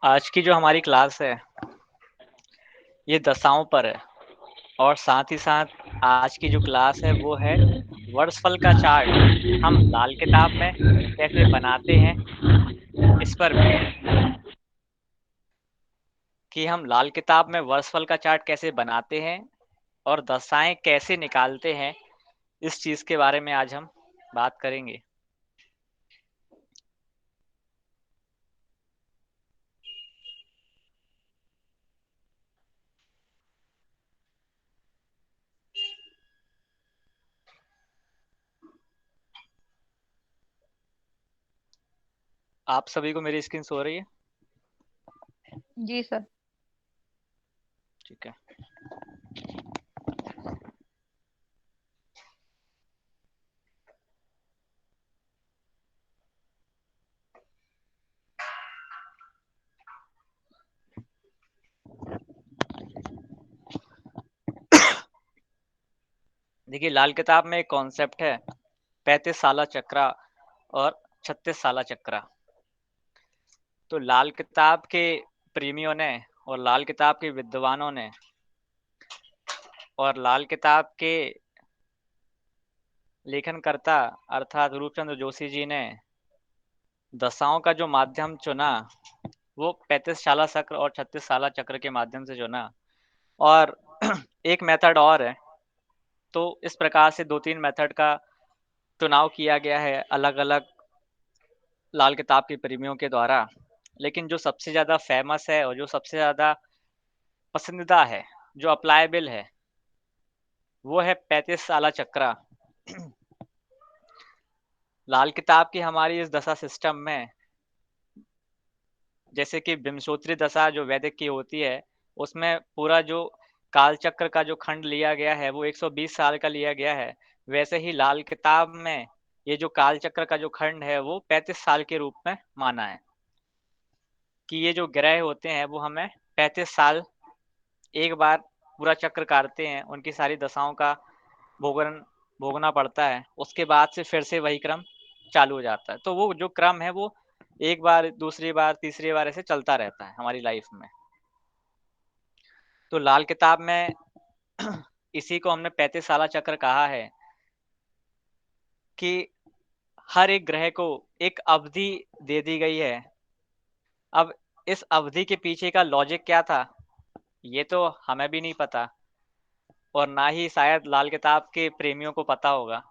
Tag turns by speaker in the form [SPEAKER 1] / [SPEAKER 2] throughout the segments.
[SPEAKER 1] आज की जो हमारी क्लास है, ये दशाओं पर है और साथ ही साथ आज की जो क्लास है वो है वर्षफल का चार्ट हम लाल किताब में कैसे बनाते हैं, इस पर भी है कि हम लाल किताब में वर्षफल का चार्ट कैसे बनाते हैं और दशाएं कैसे निकालते हैं, इस चीज़ के बारे में आज हम बात करेंगे। आप सभी को मेरी स्क्रीन शो हो रही है?
[SPEAKER 2] जी सर।
[SPEAKER 1] ठीक है। देखिए, लाल किताब में एक कॉन्सेप्ट है 35 साला चक्रा और 36 साला चक्रा। तो लाल किताब के प्रेमियों ने और लाल किताब के विद्वानों ने और लाल किताब के लेखनकर्ता अर्थात रूपचंद्र जोशी जी ने दशाओं का जो माध्यम चुना वो 35 साला चक्र और 36 साला चक्र के माध्यम से चुना। और एक मेथड और है, तो इस प्रकार से दो तीन मेथड का चुनाव किया गया है अलग अलग लाल किताब के प्रेमियों के द्वारा। लेकिन जो सबसे ज़्यादा फेमस है और जो सबसे ज़्यादा पसंदीदा है, जो अप्लायबल है, वो है 35 साला चक्रा। लाल किताब की हमारी इस दशा सिस्टम में जैसे कि विंशोत्तरी दशा जो वैदिक की होती है, उसमें पूरा जो काल चक्र का जो खंड लिया गया है वो 120 साल का लिया गया है। वैसे ही लाल किताब में ये जो काल चक्र का जो खंड है वो 35 साल के रूप में माना है कि ये जो ग्रह होते हैं वो हमें 35 साल एक बार पूरा चक्र काटते हैं, उनकी सारी दशाओं का भोगन भोगना पड़ता है। उसके बाद से फिर से वही क्रम चालू हो जाता है। तो वो जो क्रम है वो एक बार, दूसरी बार, तीसरी बार ऐसे चलता रहता है हमारी लाइफ में। तो लाल किताब में इसी को हमने 35 साला चक्र कहा है कि हर एक ग्रह को एक अवधि दे दी गई है। अब इस अवधि के पीछे का लॉजिक क्या था, ये तो हमें भी नहीं पता और ना ही शायद लाल किताब के प्रेमियों को पता होगा।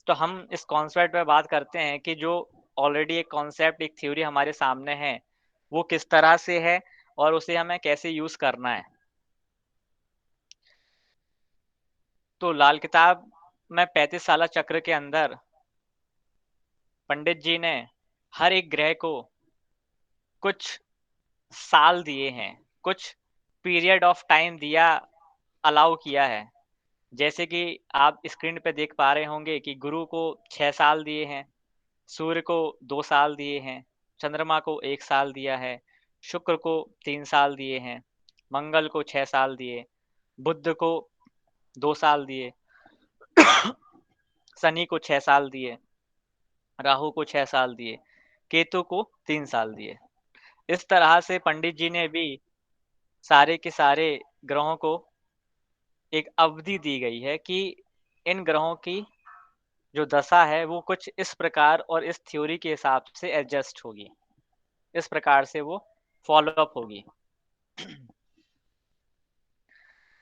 [SPEAKER 1] तो हम इस कॉन्सेप्ट पे बात करते हैं कि जो ऑलरेडी एक कॉन्सेप्ट, एक थ्योरी हमारे सामने है, वो किस तरह से है और उसे हमें कैसे यूज़ करना है। तो लाल किताब में 35 साला चक्र के अंदर पंडित जी ने हर एक ग्रह को कुछ साल दिए हैं, कुछ पीरियड ऑफ टाइम दिया, अलाउ किया है। जैसे कि आप स्क्रीन पे देख पा रहे होंगे कि गुरु को 6 साल दिए हैं, सूर्य को 2 साल दिए हैं, चंद्रमा को 1 साल दिया है, शुक्र को 3 साल दिए हैं, मंगल को 6 साल दिए, बुध को 2 साल दिए, शनि को 6 साल दिए, राहु को 6 साल दिए, केतु को 3 साल दिए। इस तरह से पंडित जी ने भी सारे के सारे ग्रहों को एक अवधि दी गई है कि इन ग्रहों की जो दशा है वो कुछ इस प्रकार और इस थ्योरी के हिसाब से एडजस्ट होगी, इस प्रकार से वो फॉलो अप होगी।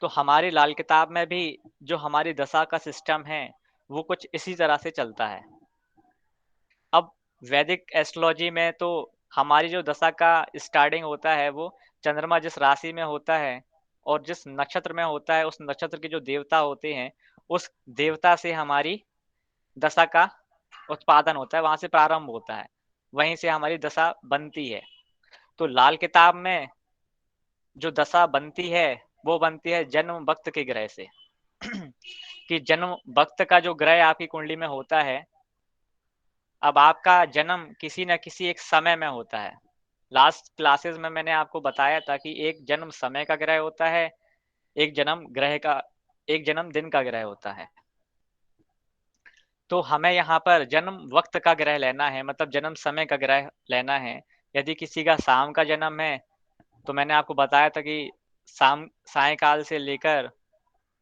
[SPEAKER 1] तो हमारी लाल किताब में भी जो हमारी दशा का सिस्टम है वो कुछ इसी तरह से चलता है। अब वैदिक एस्ट्रोलॉजी में तो हमारी जो दशा का स्टार्टिंग होता है वो चंद्रमा जिस राशि में होता है और जिस नक्षत्र में होता है, उस नक्षत्र के जो देवता होते हैं, उस देवता से हमारी दशा का उत्पादन होता है, वहां से प्रारंभ होता है, वहीं से हमारी दशा बनती है। तो लाल किताब में जो दशा बनती है वो बनती है जन्म वक्त के ग्रह से। कि जन्म वक्त का जो ग्रह आपकी कुंडली में होता है, अब आपका जन्म किसी न किसी एक समय में होता है। लास्ट क्लासेस में मैंने आपको बताया था कि एक जन्म समय का ग्रह होता है, एक जन्म ग्रह का, एक जन्म दिन का ग्रह होता है। तो हमें यहाँ पर जन्म वक्त का ग्रह लेना है, मतलब जन्म समय का ग्रह लेना है। यदि किसी का शाम का जन्म है तो मैंने आपको बताया था कि शाम सायंकाल से लेकर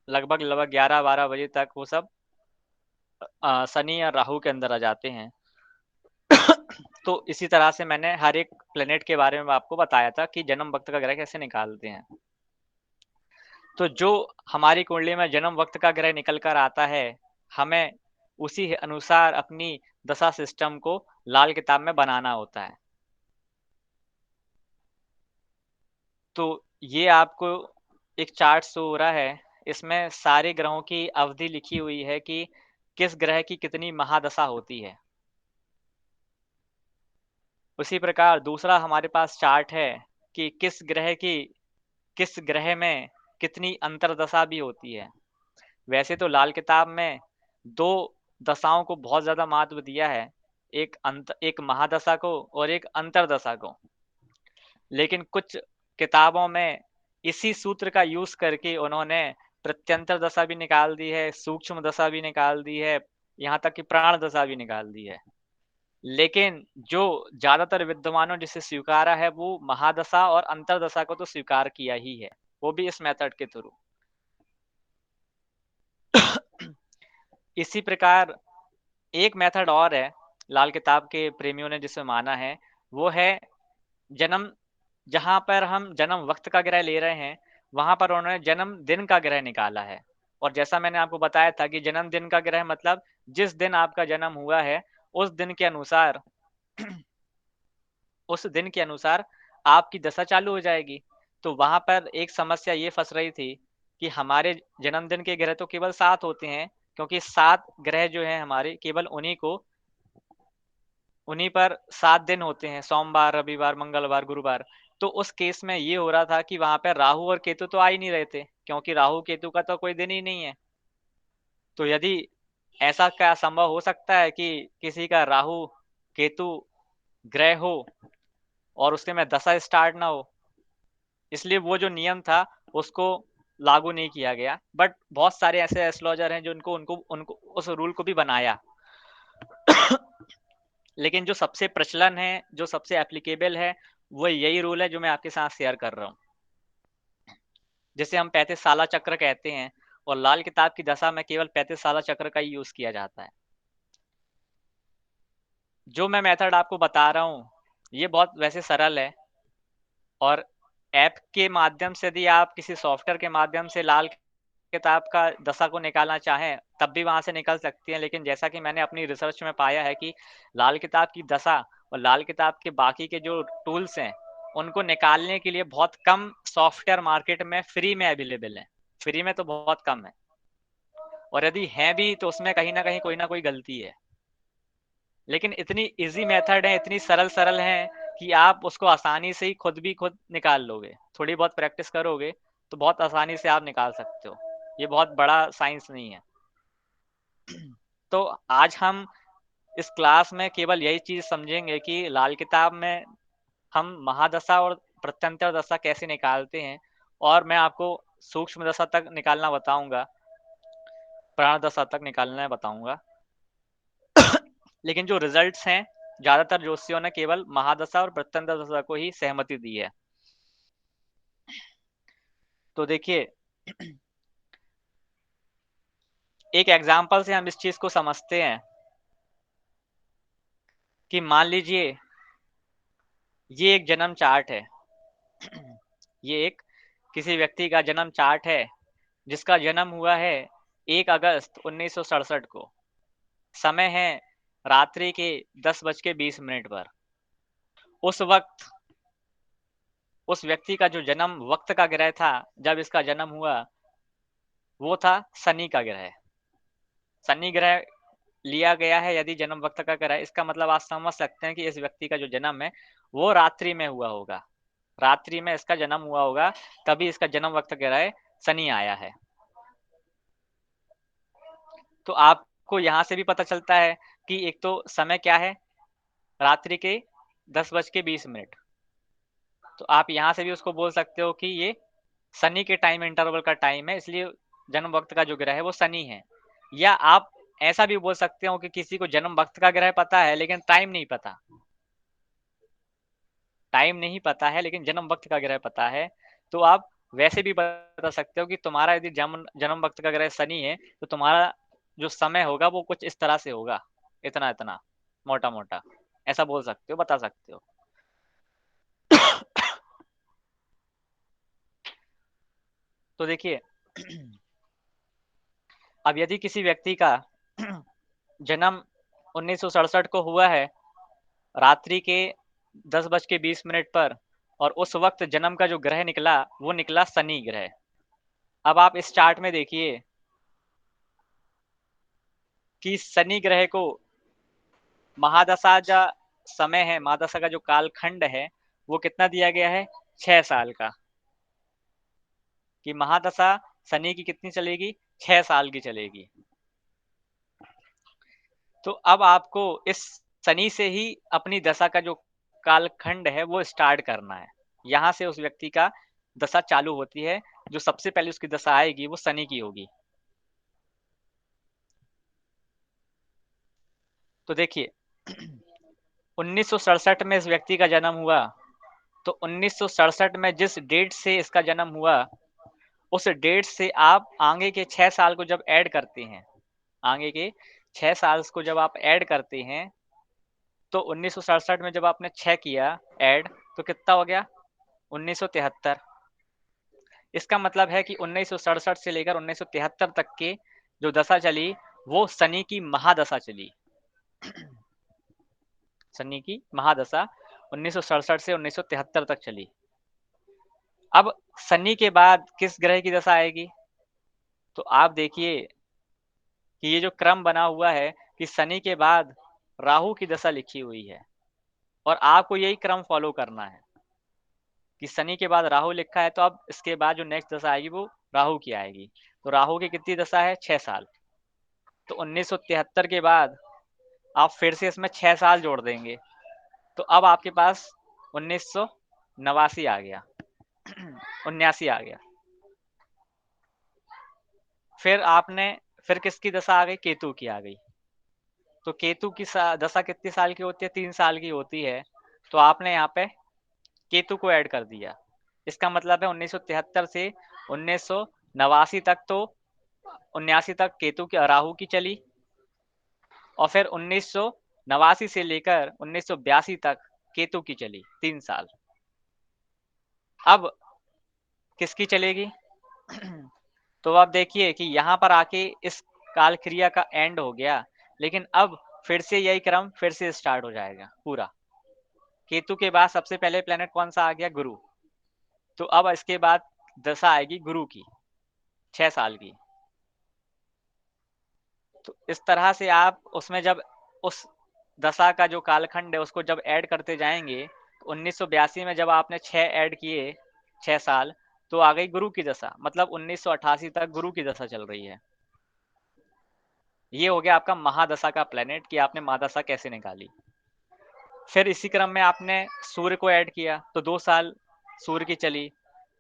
[SPEAKER 1] लगभग लगभग 11-12 बजे तक वो सब शनि या राहु के अंदर आ जाते हैं। तो इसी तरह से मैंने हर एक प्लेनेट के बारे में आपको बताया था कि जन्म वक्त का ग्रह कैसे निकालते हैं। तो जो हमारी कुंडली में जन्म वक्त का ग्रह निकल कर आता है, हमें उसी अनुसार अपनी दशा सिस्टम को लाल किताब में बनाना होता है। तो ये आपको एक चार्ट शो हो रहा है, इसमें सारे ग्रहों की अवधि लिखी हुई है कि किस ग्रह की कितनी महादशा होती है। उसी प्रकार दूसरा हमारे पास चार्ट है कि किस ग्रह में कितनी अंतर्दशा भी होती है। वैसे तो लाल किताब में 2 दशाओं को बहुत ज़्यादा महत्व दिया है, एक महादशा को और एक अंतर्दशा को। लेकिन कुछ किताबों में इसी सूत्र का यूज़ करके उन्होंने प्रत्यंतर दशा भी निकाल दी है, सूक्ष्म दशा भी निकाल दी है, यहाँ तक कि प्राण दशा भी निकाल दी है। लेकिन जो ज़्यादातर विद्वानों जिसे स्वीकारा है वो महादशा और अंतर्दशा को तो स्वीकार किया ही है, वो भी इस मेथड के थ्रू। इसी प्रकार एक मेथड और है, लाल किताब के प्रेमियों ने जिसे माना है, वो है जन्म जहाँ पर हम जन्म वक्त का ग्रह ले रहे हैं, वहाँ पर उन्होंने जन्म दिन का ग्रह निकाला है। और जैसा मैंने आपको बताया था कि जन्मदिन का ग्रह मतलब जिस दिन आपका जन्म हुआ है, उस दिन के अनुसार उस दिन के अनुसार आपकी दशा चालू हो जाएगी। तो वहाँ पर एक समस्या ये फँस रही थी कि हमारे जन्मदिन के ग्रह तो केवल 7 होते हैं, क्योंकि 7 ग्रह जो हैं हमारे केवल उन्हीं पर 7 दिन होते हैं, सोमवार, रविवार, मंगलवार, गुरुवार। तो उस केस में ये हो रहा था कि वहाँ पे राहु और केतु तो आ ही नहीं रहे थे, क्योंकि राहु केतु का तो कोई दिन ही नहीं है। तो यदि ऐसा क्या संभव हो सकता है कि किसी का राहु केतु ग्रह हो और उसके में दशा स्टार्ट ना हो? इसलिए वो जो नियम था उसको लागू नहीं किया गया। बट बहुत सारे ऐसे एस्ट्रोलॉजर हैं जो उनको उनको उनको उस रूल को भी बनाया। लेकिन जो सबसे प्रचलन है, जो सबसे एप्लीकेबल है, वो यही रूल है जो मैं आपके साथ शेयर कर रहा हूँ, जिसे हम 35 साला चक्र कहते हैं। और लाल किताब की दशा में केवल 35 साला चक्र का ही यूज किया जाता है। जो मैं मेथड आपको बता रहा हूँ ये बहुत वैसे सरल है, और ऐप के माध्यम से यदि आप किसी सॉफ्टवेयर के माध्यम से लाल किताब का दशा को निकालना चाहें तब भी वहां से निकल सकती हैं। लेकिन जैसा कि मैंने अपनी रिसर्च में पाया है कि लाल किताब की दशा और लाल किताब के बाकी के जो टूल्स हैं उनको निकालने के लिए बहुत कम सॉफ्टवेयर मार्केट में फ्री में अवेलेबल है। फ्री में तो बहुत कम है, और यदि है भी तो उसमें कहीं ना कोई गलती है। लेकिन इतनी इजी मेथड है, इतनी सरल सरल है कि आप उसको आसानी से ही खुद निकाल लोगे। थोड़ी बहुत प्रैक्टिस करोगे तो बहुत आसानी से आप निकाल सकते हो। ये बहुत बड़ा साइंस नहीं है। तो आज हम इस क्लास में केवल यही चीज समझेंगे कि लाल किताब में हम महादशा और प्रत्यंतर दशा कैसे निकालते हैं, और मैं आपको सूक्ष्म दशा तक निकालना बताऊंगा, प्राण दशा तक निकालना बताऊंगा। लेकिन जो रिजल्ट्स हैं ज्यादातर ज्योतिषियों ने केवल महादशा और प्रत्यंतर दशा को ही सहमति दी है। तो देखिए, एक एग्जाम्पल से हम इस चीज को समझते हैं कि मान लीजिए ये एक जन्म चार्ट है। ये एक किसी व्यक्ति का जन्म चार्ट है जिसका जन्म हुआ है 1 अगस्त 1967 को। समय है रात्रि के 10:20 पर। उस वक्त उस व्यक्ति का जो जन्म वक्त का ग्रह था जब इसका जन्म हुआ, वो था शनि का ग्रह। शनि ग्रह लिया गया है यदि जन्म वक्त का ग्रह, इसका मतलब आप समझ सकते हैं कि इस व्यक्ति का जो जन्म है वो रात्रि में हुआ होगा। रात्रि में इसका जन्म हुआ होगा, तभी इसका जन्म वक्त ग्रह शनि आया है। तो आपको यहाँ से भी पता चलता है कि एक तो समय क्या है, रात्रि के 10:20। तो आप यहाँ से भी उसको बोल सकते हो कि ये शनि के टाइम इंटरवल का टाइम है, इसलिए जन्म वक्त का जो ग्रह है वो शनि है। या आप ऐसा भी बोल सकते हो कि किसी को जन्म वक्त का ग्रह पता है लेकिन टाइम नहीं पता, टाइम नहीं पता है लेकिन जन्म वक्त का ग्रह पता है। तो आप वैसे भी बता सकते हो कि तुम्हारा यदि जन्म जन्म वक्त का ग्रह शनि है तो तुम्हारा जो समय होगा वो कुछ इस तरह से होगा, इतना इतना, मोटा मोटा, ऐसा बोल सकते हो, बता सकते हो। तो देखिए, अब यदि किसी व्यक्ति का जन्म 1967 को हुआ है, रात्रि के 10:20 पर, और उस वक्त जन्म का जो ग्रह निकला वो निकला शनि ग्रह। अब आप इस चार्ट में देखिए कि शनि ग्रह को महादशा जो समय है, महादशा का जो कालखंड है वो कितना दिया गया है, 6 साल का, कि महादशा शनि की कितनी चलेगी, 6 साल की चलेगी। तो अब आपको इस शनि से ही अपनी दशा का जो कालखंड है वो स्टार्ट करना है। यहाँ से उस व्यक्ति का दशा चालू होती है, जो सबसे पहले उसकी दशा आएगी वो शनि की होगी। तो देखिए, 1967 में इस व्यक्ति का जन्म हुआ, तो 1967 में जिस डेट से इसका जन्म हुआ उस डेट से आप आगे के 6 साल को जब ऐड करते हैं, आगे के 6 साल को जब आप ऐड करते हैं, तो 1967 में जब आपने 6 किया ऐड, तो कितना हो गया, 1973। इसका मतलब है कि 1967 से लेकर 1973 तक के जो दशा चली वो शनि की महादशा चली। शनि की महादशा 1967 से 1973 तक चली। अब शनि के बाद किस ग्रह की दशा आएगी, तो आप देखिए कि ये जो क्रम बना हुआ है कि शनि के बाद राहु की दशा लिखी हुई है, और आपको यही क्रम फॉलो करना है कि शनि के बाद राहु लिखा है, तो अब इसके बाद जो नेक्स्ट दशा आएगी वो राहु की आएगी। तो राहु की कितनी दशा है, 6 साल। तो 1973 के बाद आप फिर से इसमें 6 साल जोड़ देंगे, तो अब आपके पास 1989 आ गया, 79 आ गया। फिर आपने, फिर किसकी दशा आ गई, केतु की आ गई। तो केतु की दशा कितनी साल की होती है, 3 साल की होती है। तो आपने यहाँ पे केतु को ऐड कर दिया। इसका मतलब है 1973 से 1989 तक, तो 79 तक केतु की राहु की चली, और फिर 1989 से लेकर 1982 तक केतु की चली, 3 साल। अब किसकी चलेगी? तो आप देखिए कि यहाँ पर आके इस काल क्रिया का एंड हो गया, लेकिन अब फिर से यही क्रम फिर से स्टार्ट हो जाएगा पूरा। केतु के बाद सबसे पहले प्लेनेट कौन सा आ गया, गुरु। तो अब इसके बाद दशा आएगी गुरु की, 6 साल की। तो इस तरह से आप उसमें जब उस दशा का जो कालखंड है उसको जब ऐड करते जाएंगे, तो 1982 में जब आपने 6 ऐड किए, 6 साल, तो आ गई गुरु की दशा, मतलब 1988 तक गुरु की दशा चल रही है। ये हो गया आपका महादशा का प्लेनेट कि आपने महादशा कैसे निकाली। फिर इसी क्रम में आपने सूर्य को ऐड किया, तो 2 साल सूर्य की चली।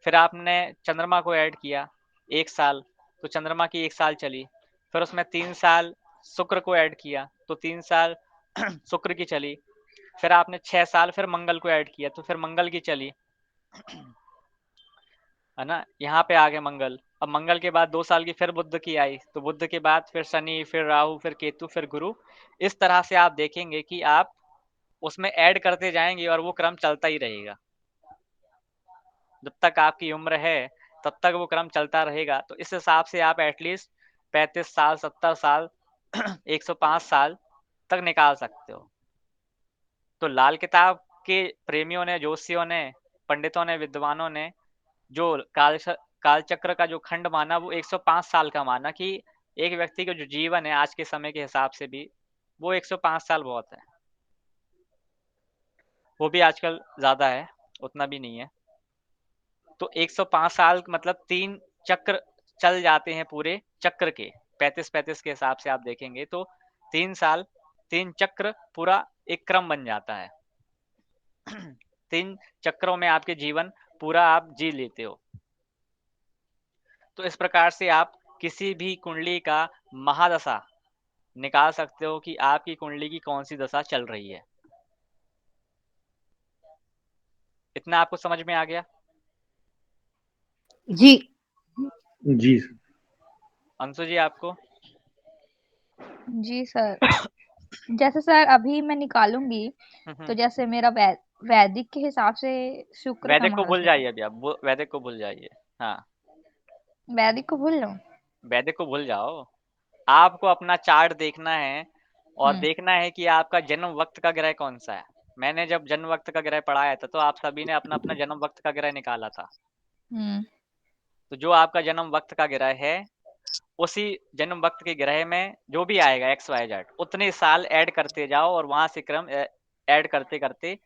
[SPEAKER 1] फिर आपने चंद्रमा को ऐड किया, 1 साल, तो चंद्रमा की 1 साल चली। फिर उसमें 3 साल शुक्र को ऐड किया, तो 3 साल शुक्र की चली। फिर आपने 6 साल फिर मंगल को ऐड किया, तो फिर मंगल की चली, है ना। यहाँ पे आ गए मंगल। अब मंगल के बाद 2 साल की फिर बुध की आई, तो बुध के बाद फिर शनि, फिर राहु, फिर केतु, फिर गुरु। इस तरह से आप देखेंगे कि आप उसमें ऐड करते जाएंगे और वो क्रम चलता ही रहेगा। जब तक आपकी उम्र है तब तक वो क्रम चलता रहेगा। तो इस हिसाब से आप एटलीस्ट 35 साल, 70 साल, 105 साल तक निकाल सकते हो। तो लाल किताब के प्रेमियों ने, जोशियों ने, पंडितों ने, विद्वानों ने जो कालचक्र का जो खंड माना वो 105 साल का माना, कि एक व्यक्ति का जो जीवन है आज के समय के हिसाब से भी वो 105 साल बहुत है। वो भी आजकल ज़्यादा है, उतना भी नहीं है। तो 105 साल मतलब 3 चक्र चल जाते हैं पूरे चक्र के, 35-35 के हिसाब से आप देखेंगे तो 3 साल, 3 चक्र पूरा एक क्रम बन जाता है। 3 चक्रों में आपके जीवन पूरा आप जी लेते हो। तो इस प्रकार से आप किसी भी कुंडली का महादशा निकाल सकते हो कि आपकी कुंडली की कौन सी दशा चल रही है। इतना आपको समझ में आ गया?
[SPEAKER 3] जी।
[SPEAKER 4] जी
[SPEAKER 1] अंशु जी आपको?
[SPEAKER 2] जी सर। जैसे सर अभी मैं निकालूंगी, तो जैसे मेरा वैदिक के हिसाब से शुक्र का
[SPEAKER 1] वैदिक को भूल
[SPEAKER 2] महादशा
[SPEAKER 1] जाइए अभी, आप वैदिक को भूल जाइए। हाँ,
[SPEAKER 2] वैदिक को भूल लो।
[SPEAKER 1] वैदिक को भूल जाओ। आपको अपना चार्ट देखना है और देखना है कि आपका जन्म वक्त का ग्रह कौन सा है। मैंने जब जन्म वक्त का ग्रह पढ़ाया था तो आप सभी ने अपना अपना जन्म वक्त का ग्रह निकाला था।
[SPEAKER 2] हम्म।
[SPEAKER 1] तो जो आपका जन्म वक्त का ग्रह है, उसी जन्म वक्त के ग्रह में जो भी आएगा एक्स वाई जेड, उतने साल ऐड करते जाओ और वहां से क्रम ऐड करते करते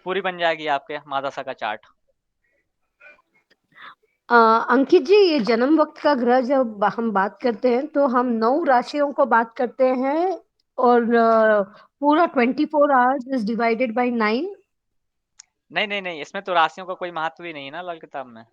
[SPEAKER 1] पूरी बन जाएगी आपके महादशा का चार्ट।
[SPEAKER 3] अंकित जी, ये जन्म वक्त का ग्रह जब हम बात करते हैं तो हम 9 राशियों को बात करते हैं, और पूरा 24 आवर्स इज डिवाइडेड बाय 9।
[SPEAKER 1] नहीं नहीं नहीं, इसमें तो राशियों का कोई महत्व ही नहीं है ना लाल किताब में।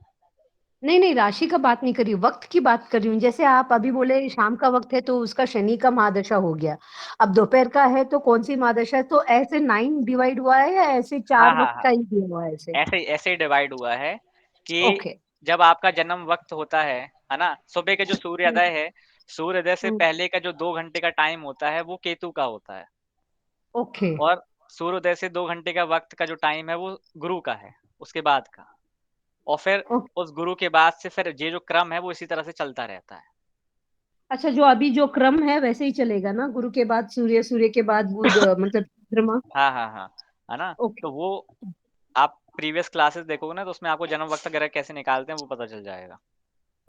[SPEAKER 3] नहीं नहीं, राशि का बात नहीं कर रही हूँ, वक्त की बात कर रही हूँ। जैसे आप अभी बोले शाम का वक्त है तो उसका शनि का महादशा हो गया, अब दोपहर का है तो कौन सी महादशा है, तो ऐसे 9 डिवाइड हुआ है या ऐसे
[SPEAKER 1] हाँ
[SPEAKER 3] 4
[SPEAKER 1] हाँ
[SPEAKER 3] वक्त
[SPEAKER 1] हाँ,
[SPEAKER 3] का ही दिया हुआ है ऐसे?
[SPEAKER 1] ऐसे ही डिवाइड हुआ है कि
[SPEAKER 3] ओके।
[SPEAKER 1] जब आपका जन्म वक्त होता है ना, सुबह के जो सूर्योदय है, सूर्योदय से पहले का जो 2 घंटे का टाइम होता है वो केतु का होता है।
[SPEAKER 3] ओके।
[SPEAKER 1] और सूर्योदय से 2 घंटे का वक्त का जो टाइम है वो गुरु का है, उसके बाद का। और फिर उस गुरु के बाद से फिर ये जो क्रम है वो इसी तरह से चलता रहता है।
[SPEAKER 3] अच्छा, जो अभी जो क्रम है वैसे ही चलेगा ना, गुरु के बाद सूर्य, सूर्य के बाद बुध, मतलब चंद्रमा।
[SPEAKER 1] हाँ हाँ हाँ, है ना।
[SPEAKER 3] ओके।
[SPEAKER 1] तो वो आप प्रीवियस क्लासेस देखोगे ना, तो उसमें आपको जन्म वक्त वगैरह कैसे निकालते हैं वो पता चल जाएगा।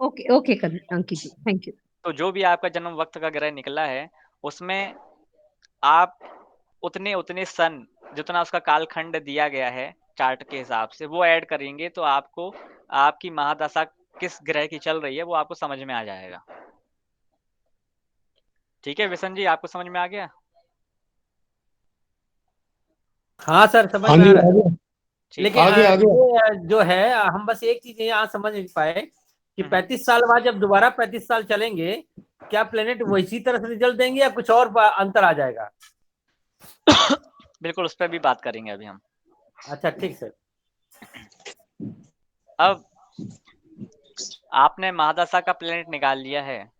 [SPEAKER 3] Okay okay Ankit ji, thank you.
[SPEAKER 1] तो जो भी आपका जन्म वक्त का ग्रह निकला है, उसमें आप उतने उतने सन, जितना उसका कालखंड दिया गया है चार्ट के हिसाब से, वो ऐड करेंगे तो आपको आपकी महादशा किस ग्रह की चल रही है वो आपको समझ में आ जाएगा। ठीक है विशन जी, आपको समझ में आ गया?
[SPEAKER 4] हाँ सर, समझ
[SPEAKER 5] हाँ
[SPEAKER 4] में आ
[SPEAKER 5] जी,
[SPEAKER 4] रहा
[SPEAKER 5] आ
[SPEAKER 4] है।
[SPEAKER 5] गया।
[SPEAKER 4] लेकिन
[SPEAKER 5] आ गया आ गया।
[SPEAKER 4] ये जो है, हम बस एक चीज यहाँ समझ नहीं पाए कि 35 साल बाद जब दोबारा 35 साल चलेंगे, क्या प्लेनेट वैसी तरह से रिजल्ट देंगे या कुछ और अंतर आ जाएगा?
[SPEAKER 1] बिल्कुल, उस पर भी बात करेंगे अभी हम।
[SPEAKER 4] अच्छा ठीक सर।
[SPEAKER 1] अब आपने महादशा का प्लेनेट निकाल लिया है,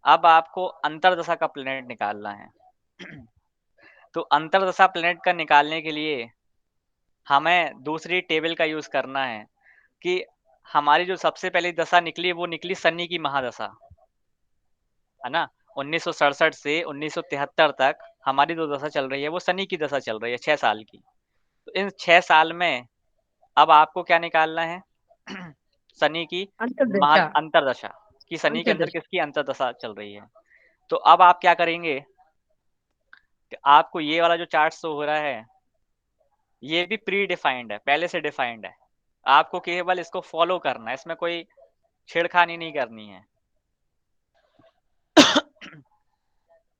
[SPEAKER 1] अब आपको अंतरदशा का प्लेनेट निकालना है। तो अंतरदशा प्लेनेट का निकालने के लिए हमें दूसरी टेबल का यूज करना है कि हमारी जो सबसे पहली दशा निकली वो निकली शनि की महादशा, है ना। 1967 से 1973 तक हमारी जो दशा चल रही है वो शनि की दशा चल रही है, 6 साल की। तो इन 6 साल में अब आपको क्या निकालना है? शनि की
[SPEAKER 3] अंतर्दशा।
[SPEAKER 1] अंतरदशा, कि शनि के अंदर
[SPEAKER 3] अंतर्दशा।
[SPEAKER 1] किसकी अंतरदशा चल रही है। तो अब आप क्या करेंगे कि आपको ये वाला जो चार्ट शो हो रहा है, ये भी प्री डिफाइंड है, पहले से डिफाइंड है। आपको केवल इसको फॉलो करना है, इसमें कोई छेड़खानी नहीं करनी है।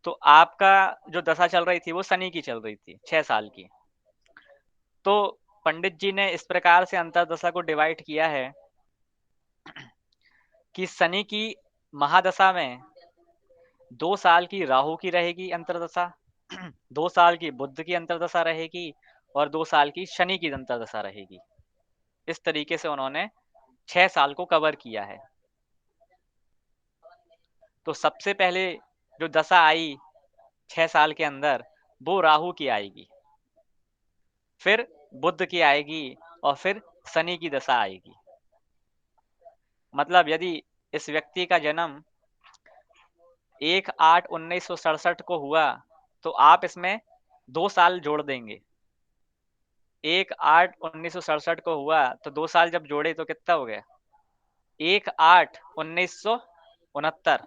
[SPEAKER 1] तो आपका जो दशा चल रही थी वो शनि की चल रही थी, 6 साल की। तो पंडित जी ने इस प्रकार से अंतरदशा को डिवाइड किया है कि शनि की महादशा में 2 साल की राहु की रहेगी अंतरदशा, 2 साल की बुध की अंतरदशा रहेगी, और 2 साल की शनि की अंतरदशा रहेगी। इस तरीके से उन्होंने 6 साल को कवर किया है। तो सबसे पहले जो दशा आई 6 साल के अंदर, वो राहु की आएगी, फिर बुध की आएगी, और फिर शनि की दशा आएगी। मतलब यदि इस व्यक्ति का जन्म 1/8/1967 को हुआ, तो आप इसमें 2 साल जोड़ देंगे। 1/8/1967 को हुआ तो 2 साल जब जोड़े तो कितना हो गया? 1/8/1969।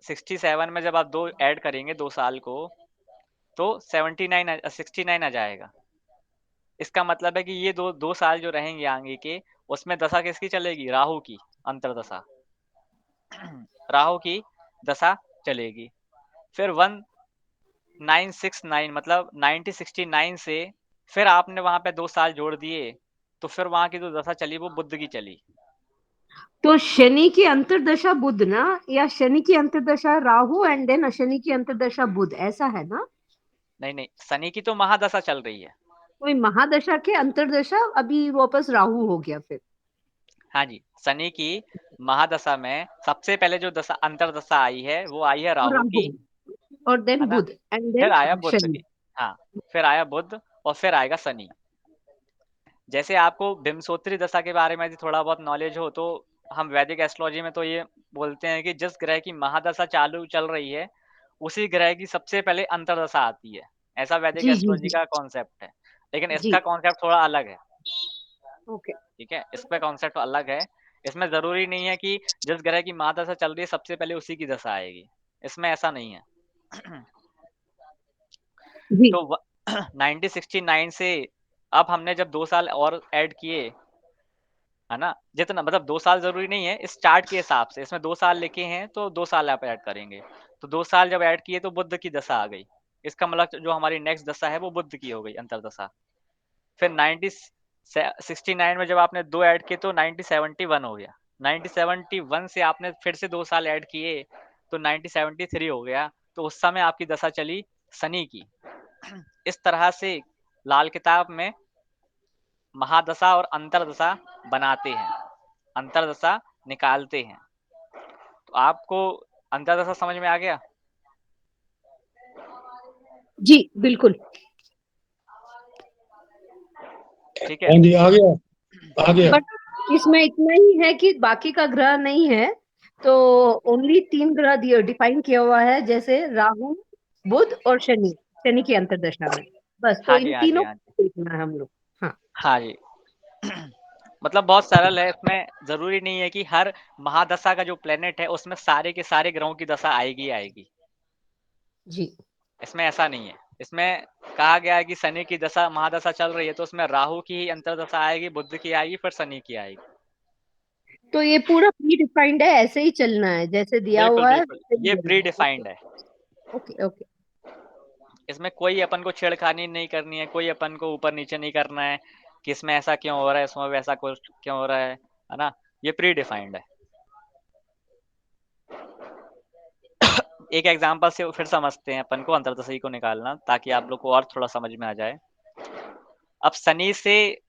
[SPEAKER 1] 67 में जब आप 2 ऐड करेंगे 2 साल को, तो 69 आ जाएगा। इसका मतलब है कि ये दो साल जो रहेंगे आगे के, उसमें दशा किसकी चलेगी? राहु की अंतरदशा। राहु की दशा चलेगी। फिर 1969 मतलब 1969 से फिर आपने वहां पे 2 साल जोड़ दिए, तो फिर वहां की जो दशा चली वो बुध की चली।
[SPEAKER 3] तो शनि की अंतर्दशा बुध ना, या शनि की अंतर्दशा राहु एंड देन शनि की अंतर्दशा बुध, ऐसा है ना?
[SPEAKER 1] नहीं नहीं, शनि की तो महादशा चल रही है।
[SPEAKER 3] कोई महादशा के अंतर्दशा अभी वापस राहु हो गया फिर।
[SPEAKER 1] हाँ जी, शनि की महादशा में सबसे पहले जो दशा अंतर्दशा आई है वो आई है
[SPEAKER 3] और
[SPEAKER 1] राहु
[SPEAKER 3] राहु,
[SPEAKER 1] की,
[SPEAKER 3] और
[SPEAKER 1] है
[SPEAKER 3] देन
[SPEAKER 1] ना?
[SPEAKER 3] बुध एंड
[SPEAKER 1] फिर
[SPEAKER 3] देन
[SPEAKER 1] आया बुध
[SPEAKER 3] शनि।
[SPEAKER 1] की। हाँ, फिर आया बुध और फिर आएगा शनि। जैसे आपको बिम्बसोत्री दशा के बारे में यदि थोड़ा बहुत नॉलेज हो तो हम वैदिक एस्ट्रोलॉजी में तो ये बोलते हैं कि जिस ग्रह की महादशा चालू चल रही है उसी ग्रह की सबसे पहले अंतर्दशा आती है। ऐसा वैदिक
[SPEAKER 3] जी जी
[SPEAKER 1] एस्ट्रोलॉजी
[SPEAKER 3] जी
[SPEAKER 1] का कॉन्सेप्ट है। लेकिन
[SPEAKER 3] जी।
[SPEAKER 1] इसका कॉन्सेप्ट थोड़ा अलग है।
[SPEAKER 3] ओके।
[SPEAKER 1] ठीक है, इसका कॉन्सेप्ट अलग है। इसमें जरूरी नहीं है कि जिस ग्रह की महादशा चल रही है सबसे पहले उसी की दशा आएगी। इसमें ऐसा नहीं है।
[SPEAKER 3] जी
[SPEAKER 1] तो 1969 से अब हमने जब 2 साल और ऐड किए, है ना? जितना मतलब 2 साल ज़रूरी नहीं है इस चार्ट के हिसाब से। इसमें 2 साल लिखे हैं तो 2 साल आप ऐड करेंगे। तो 2 साल जब ऐड किए तो बुध की दशा आ गई। इसका मतलब जो हमारी नेक्स्ट दशा है वो बुध की हो गई अंतर्दशा। फिर 69 में जब आपने 2 ऐड किए तो 1971 हो गया। 1971 से आपने फिर से 2 साल ऐड किए तो 1973 हो गया। तो उस समय आपकी दशा चली शनि की। इस तरह से लाल किताब में महादशा और अंतर्दशा बनाते हैं, अंतर्दशा निकालते हैं। तो आपको अंतर्दशा समझ में आ गया?
[SPEAKER 3] जी बिल्कुल।
[SPEAKER 1] ठीक है।
[SPEAKER 5] हाँ जी, आ गया आ गया।
[SPEAKER 3] बट इसमें इतना ही है कि बाकी का ग्रह नहीं है, तो ओनली 3 ग्रह डिफाइन किया हुआ है, जैसे राहु, बुध और शनि, शनि की अंतर्दशा में। बस तो
[SPEAKER 1] हाँ जी,
[SPEAKER 3] इन
[SPEAKER 1] हाँ जी,
[SPEAKER 3] तीनों
[SPEAKER 1] हाँ जी।
[SPEAKER 3] को देखना है हम लोग। हाँ
[SPEAKER 1] हाँ जी। मतलब बहुत सरल है, इसमें ज़रूरी नहीं है कि हर महादशा का जो प्लैनेट है उसमें सारे के सारे ग्रहों की दशा आएगी ही आएगी।
[SPEAKER 3] जी।
[SPEAKER 1] इसमें ऐसा नहीं है। इसमें कहा गया है कि शनि की दशा महादशा चल रही है तो उसमें राहु की ही अंतर्दशा आएगी, बुध की आएगी, फिर शनि की आएगी।
[SPEAKER 3] तो ये पूरा प्री डिफाइंड है, ऐसे ही चलना है जैसे दिया
[SPEAKER 1] बिल्कुल,
[SPEAKER 3] हुआ है
[SPEAKER 1] बिल्कुल।
[SPEAKER 3] वैसे ही
[SPEAKER 1] ये
[SPEAKER 3] देना
[SPEAKER 1] प्री
[SPEAKER 3] है। ओके
[SPEAKER 1] डिफाइंड है।
[SPEAKER 3] Okay okay.
[SPEAKER 1] इसमें कोई अपन को छेड़खानी नहीं करनी है, कोई अपन को ऊपर नीचे नहीं करना है कि इसमें ऐसा क्यों हो रहा है, इसमें वैसा कुछ क्यों हो रहा है ना? ये प्री डिफाइंड है। एक एग्जांपल से फिर समझते हैं अपन को अंतर्दशा को निकालना, ताकि आप लोग को और थोड़ा समझ में आ जाए। अब शनि से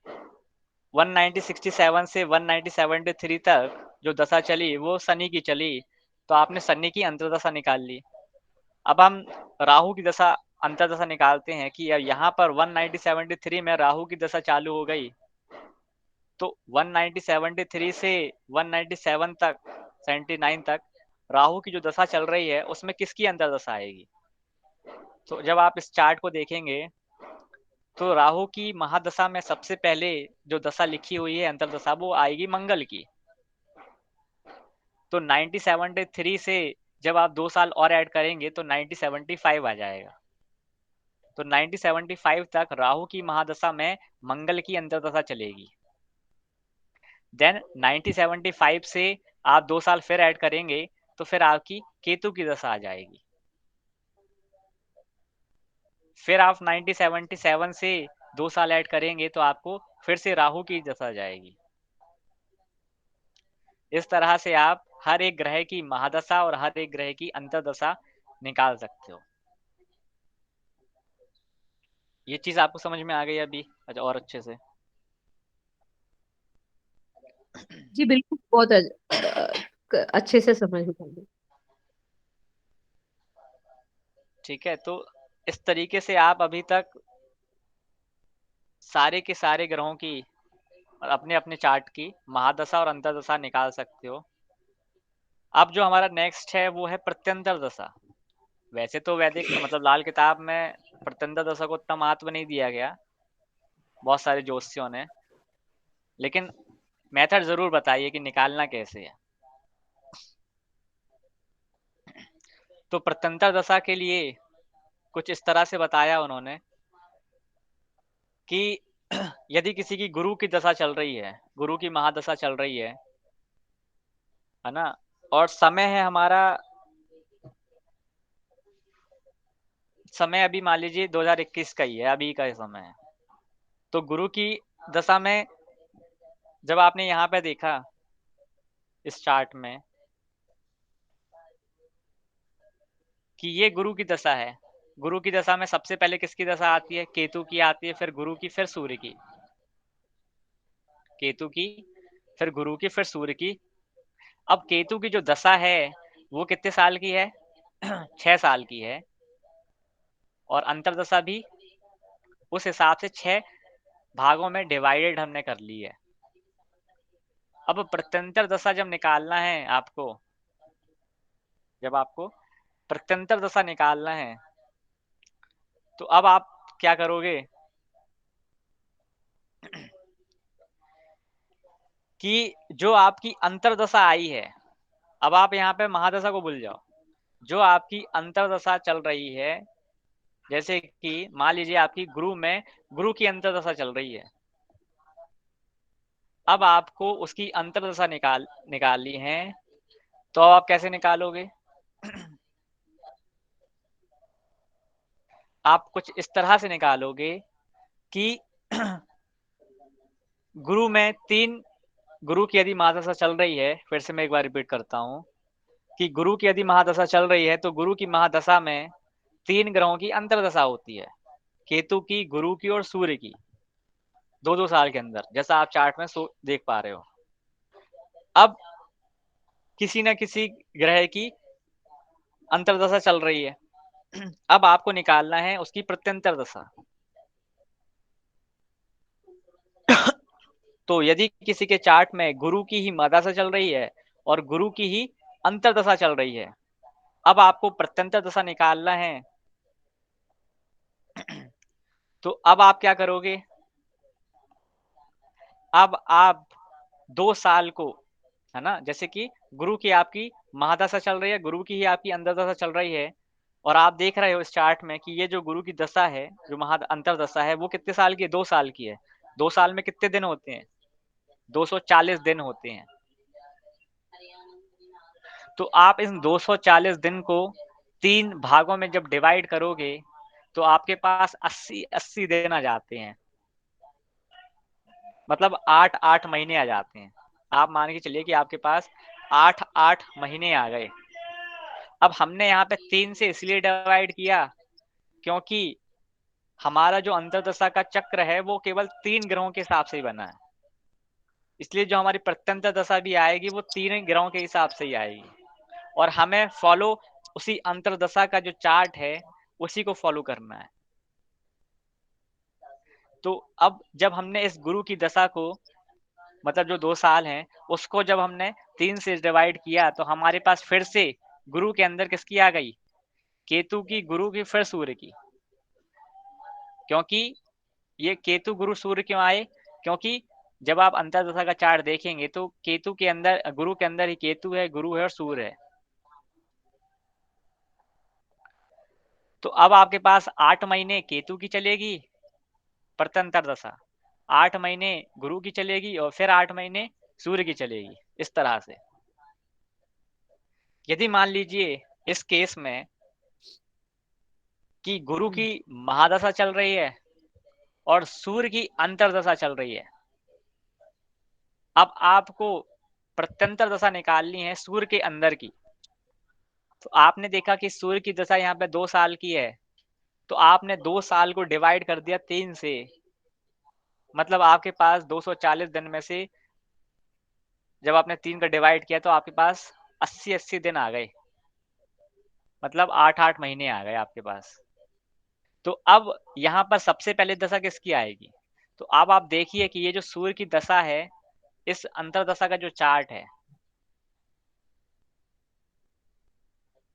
[SPEAKER 1] 1967 से 1973 तक जो दशा चली वो शनि की चली, तो आपने शनि की अंतर्दशा निकाल ली। अब हम राहु की दशा अंतर्दशा निकालते हैं कि अब यहाँ पर 1973 में राहु की दशा चालू हो गई, तो 1973 से 197 तक 79 तक राहु की जो दशा चल रही है उसमें किसकी अंतर्दशा आएगी? तो जब आप इस चार्ट को देखेंगे तो राहु की महादशा में सबसे पहले जो दशा लिखी हुई है अंतर्दशा वो आएगी मंगल की। तो 1973 से जब आप 2 साल और ऐड करेंगे तो 1975 आ जाएगा। तो 1975 तक राहु की महादशा में मंगल की अंतर्दशा चलेगी। देन 1975 से आप 2 साल फिर ऐड करेंगे तो फिर आपकी केतु की दशा आ जाएगी। फिर आप 1977 से 2 साल ऐड करेंगे तो आपको फिर से राहु की दशा आ जाएगी। इस तरह से आप हर एक ग्रह की महादशा और हर एक ग्रह की अंतर्दशा निकाल सकते हो। ये चीज आपको समझ में आ गई अभी और अच्छे से?
[SPEAKER 3] जी बिल्कुल, बहुत अच्छे से समझ गई।
[SPEAKER 1] ठीक है, तो इस तरीके से आप अभी तक सारे के सारे ग्रहों की अपने अपने चार्ट की महादशा और अंतर्दशा निकाल सकते हो। अब जो हमारा नेक्स्ट है वो है प्रत्यंतर दशा। वैसे तो वैदिक मतलब लाल किताब में प्रत्यंतर दशा को उतना महत्व नहीं दिया गया बहुत सारे ज्योतिषियों ने, लेकिन मेथड जरूर बताइए कि निकालना कैसे है। तो प्रत्यंतर दशा के लिए कुछ इस तरह से बताया उन्होंने कि यदि किसी की गुरु की दशा चल रही है, गुरु की महादशा चल रही है ना, और समय है हमारा, समय अभी मान लीजिए 2021 का ही है, अभी का ही समय है। तो गुरु की दशा में जब आपने यहाँ पे देखा इस चार्ट में कि ये गुरु की दशा है। गुरु की दशा में सबसे पहले किसकी दशा आती है? केतु की आती है, फिर गुरु की, फिर सूर्य की। केतु की, फिर गुरु की, फिर सूर्य की। अब केतु की जो दशा है वो कितने साल की है? 6 साल की है, और अंतरदशा भी उस हिसाब से 6 भागों में डिवाइडेड हमने कर ली है। अब प्रत्यंतर दशा जब निकालना है आपको, जब आपको प्रत्यंतर दशा निकालना है, तो अब आप क्या करोगे कि जो आपकी अंतरदशा आई है, अब आप यहाँ पे महादशा को भूल जाओ, जो आपकी अंतरदशा चल रही है, जैसे कि मान लीजिए आपकी गुरु में गुरु की अंतरदशा चल रही है, अब आपको उसकी अंतरदशा निकालनी है, तो आप कैसे निकालोगे? आप कुछ इस तरह से निकालोगे कि गुरु में 3, गुरु की यदि महादशा चल रही है, फिर से मैं एक बार रिपीट करता हूँ कि गुरु की यदि महादशा चल रही है, तो गुरु की महादशा में 3 ग्रहों की अंतरदशा होती है, केतु की, गुरु की और सूर्य की, 2-2 साल के अंदर, जैसा आप चार्ट में देख पा रहे हो। अब किसी न किसी ग्रह की अंतरदशा चल रही है, अब आपको निकालना है उसकी प्रत्यंतर दशा। तो यदि किसी के चार्ट में गुरु की ही महादशा चल रही है और गुरु की ही अंतरदशा चल रही है, अब आपको प्रत्यंतर दशा निकालना है, तो अब आप क्या करोगे? अब आप 2 साल को, है ना, जैसे कि गुरु की आपकी महादशा चल रही है, गुरु की ही आपकी अंतरदशा चल रही है, और आप देख रहे हो इस चार्ट में कि ये जो गुरु की दशा है, जो अंतरदशा है, वो कितने साल की है? 2 साल की है। 2 साल में कितने दिन होते हैं? 240 दिन होते हैं। तो आप इन 240 दिन को 3 भागों में जब डिवाइड करोगे, तो आपके पास 80 दिन आ जाते हैं, मतलब 8-8 महीने आ जाते हैं। आप मान के चलिए कि आपके पास 8-8 महीने आ गए। अब हमने यहाँ पे 3 से इसलिए डिवाइड किया क्योंकि हमारा जो अंतरदशा का चक्र है वो केवल 3 ग्रहों के हिसाब से ही बना है, इसलिए जो हमारी प्रत्यंतर दशा भी आएगी वो 3 ग्रहों के हिसाब से ही आएगी, और हमें फॉलो उसी अंतरदशा का जो चार्ट है उसी को फॉलो करना है। तो अब जब हमने इस गुरु की दशा को, मतलब जो 2 साल हैं, उसको जब हमने 3 से डिवाइड किया, तो हमारे पास फिर से गुरु के अंदर किसकी आ गई? केतु की, गुरु की, फिर सूर्य की। क्योंकि ये केतु, गुरु, सूर्य क्यों आए? क्योंकि जब आप अंतरदशा का चार्ट देखेंगे तो केतु के अंदर, गुरु के अंदर ही केतु है, गुरु है और सूर्य है। तो अब आपके पास 8 महीने केतु की चलेगी प्रत्यंतर दशा, 8 महीने गुरु की चलेगी, और फिर 8 महीने सूर्य की चलेगी, इस तरह से। यदि मान लीजिए इस केस में कि गुरु की महादशा चल रही है और सूर्य की अंतरदशा चल रही है, अब आपको प्रत्यंतर दशा निकालनी है सूर्य के अंदर की। तो आपने देखा कि सूर्य की दशा यहाँ पे 2 साल की है, तो आपने 2 साल को डिवाइड कर दिया 3 से, मतलब आपके पास 240 दिन में से जब आपने 3 का डिवाइड किया तो आपके पास 80-80 दिन आ गए, मतलब 8-8 महीने आ गए आपके पास। तो अब यहाँ पर सबसे पहले दशा किसकी आएगी? तो अब आप देखिए कि ये जो सूर्य की दशा है, इस अंतरदशा का जो चार्ट है,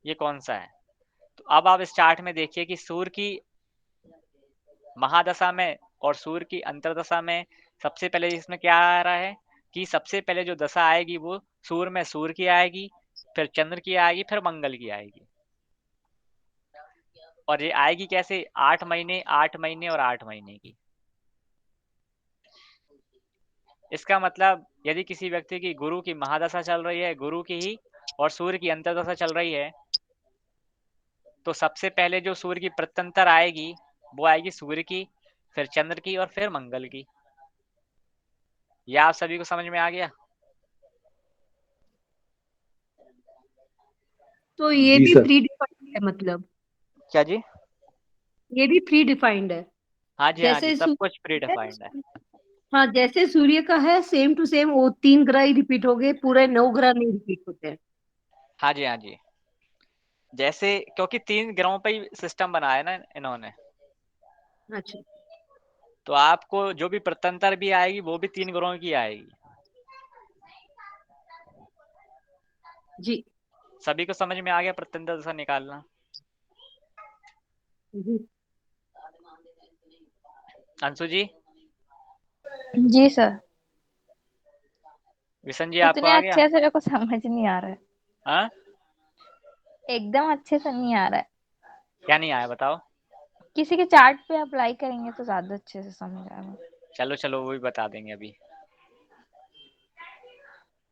[SPEAKER 1] ये कौन सा है? तो अब आप इस चार्ट में देखिए कि सूर्य की महादशा में और सूर्य की अंतरदशा में सबसे पहले इसमें क्या आ रहा है कि सबसे पहले जो दशा आएगी वो सूर्य में सूर्य की आएगी, फिर चंद्र की आएगी, फिर मंगल की आएगी। और ये आएगी कैसे? 8 महीने, 8 महीने और 8 महीने की। इसका मतलब यदि किसी व्यक्ति की गुरु की महादशा चल रही है, गुरु की ही, और सूर्य की अंतर्दशा चल रही है, तो सबसे पहले जो सूर्य की प्रत्यंतर आएगी वो आएगी सूर्य की, फिर चंद्र की और फिर मंगल की। यह आप सभी को समझ में आ गया?
[SPEAKER 3] तो ये
[SPEAKER 5] जी
[SPEAKER 3] भी
[SPEAKER 5] सर।
[SPEAKER 3] प्री डिफाइंड है, मतलब
[SPEAKER 1] क्या जी?
[SPEAKER 3] ये भी प्री डिफाइंड है।
[SPEAKER 1] हाँ जी, हाँ जी,
[SPEAKER 3] जैसे
[SPEAKER 1] सब कुछ प्री
[SPEAKER 3] सूर्य है,
[SPEAKER 1] डिफाइंड है।
[SPEAKER 3] हाँ जैसे सूर्य का है सेम टू सेम, वो 3 ग्रह ही रिपीट हो गए, पूरे 9 ग्रह नहीं रिपीट होते हैं।
[SPEAKER 1] हाँ जी, हाँ जी। जैसे क्योंकि 3 ग्रहों पे ही सिस्टम बनाया ना इन्होंने,
[SPEAKER 3] अच्छा
[SPEAKER 1] तो आपको जो भी प्रत्यंतर भी आएगी वो भी 3 ग्रहों की आएगी।
[SPEAKER 3] जी
[SPEAKER 1] सभी को समझ में आ गया प्रत्यंतर दशा निकालना?
[SPEAKER 3] जी
[SPEAKER 1] अंशु जी,
[SPEAKER 2] जी सर।
[SPEAKER 1] विशन जी आपको
[SPEAKER 2] उतने
[SPEAKER 1] आ गया?
[SPEAKER 2] अच्छे से मेरे को समझ नहीं आ रहा है,
[SPEAKER 1] हाँ,
[SPEAKER 2] एकदम अच्छे से नहीं आ रहा है।
[SPEAKER 1] क्या नहीं आया बताओ?
[SPEAKER 2] किसी के चार्ट पे अप्लाई करेंगे तो ज्यादा अच्छे से समझ आएगा।
[SPEAKER 1] चलो चलो, वो भी बता देंगे अभी।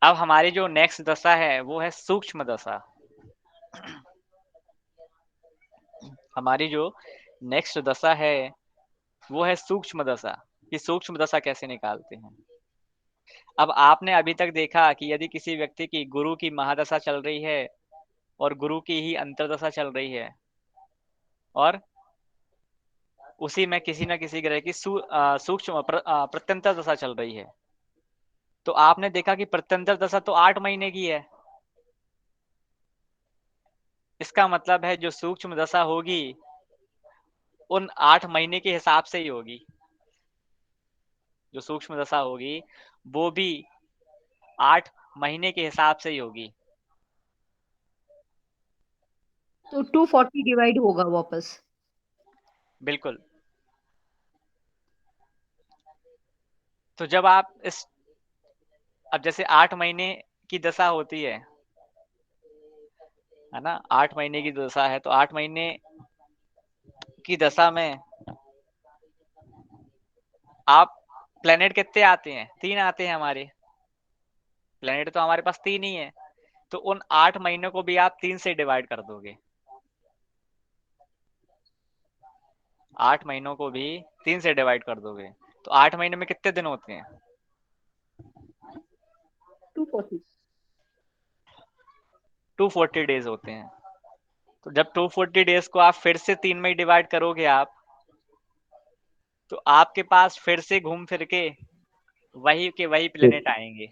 [SPEAKER 1] अब हमारी जो नेक्स्ट दशा है वो है सूक्ष्म दशा। हमारी जो नेक्स्ट दशा है वो है सूक्ष्म दशा। कि सूक्ष्म दशा कैसे निकालते हैं? अब आपने अभी तक देखा कि यदि किसी व्यक्ति की गुरु की महादशा चल रही है और गुरु की ही अंतर्दशा चल रही है और उसी में किसी न किसी ग्रह की सूक्ष्म प्रत्यंतर दशा चल रही है, तो आपने देखा कि प्रत्यंतर दशा तो 8 महीने की है। इसका मतलब है जो सूक्ष्म दशा होगी उन 8 महीने के हिसाब से ही होगी। जो सूक्ष्म दशा होगी वो भी 8 महीने के हिसाब से ही होगी।
[SPEAKER 3] तो 240 डिवाइड होगा वापस।
[SPEAKER 1] बिल्कुल। तो जब आप इस अब जैसे 8 महीने की दशा होती है ना, 8 महीने की दशा है तो 8 महीने की दशा में आप प्लेनेट कितने आते हैं? 3 आते हैं हमारे। प्लेनेट तो हमारे पास 3 ही है, तो उन 8 महीनों को भी आप 3 से डिवाइड कर दोगे। 8 महीनों को भी 3 से डिवाइड कर दोगे तो 8 महीने में कितने दिन होते हैं?
[SPEAKER 3] 240।
[SPEAKER 1] 240 डेज होते हैं। तो जब 240 डेज को आप फिर से 3 में डिवाइड करोगे आप, तो आपके पास फिर से घूम फिर के वही के वही प्लेनेट आएंगे,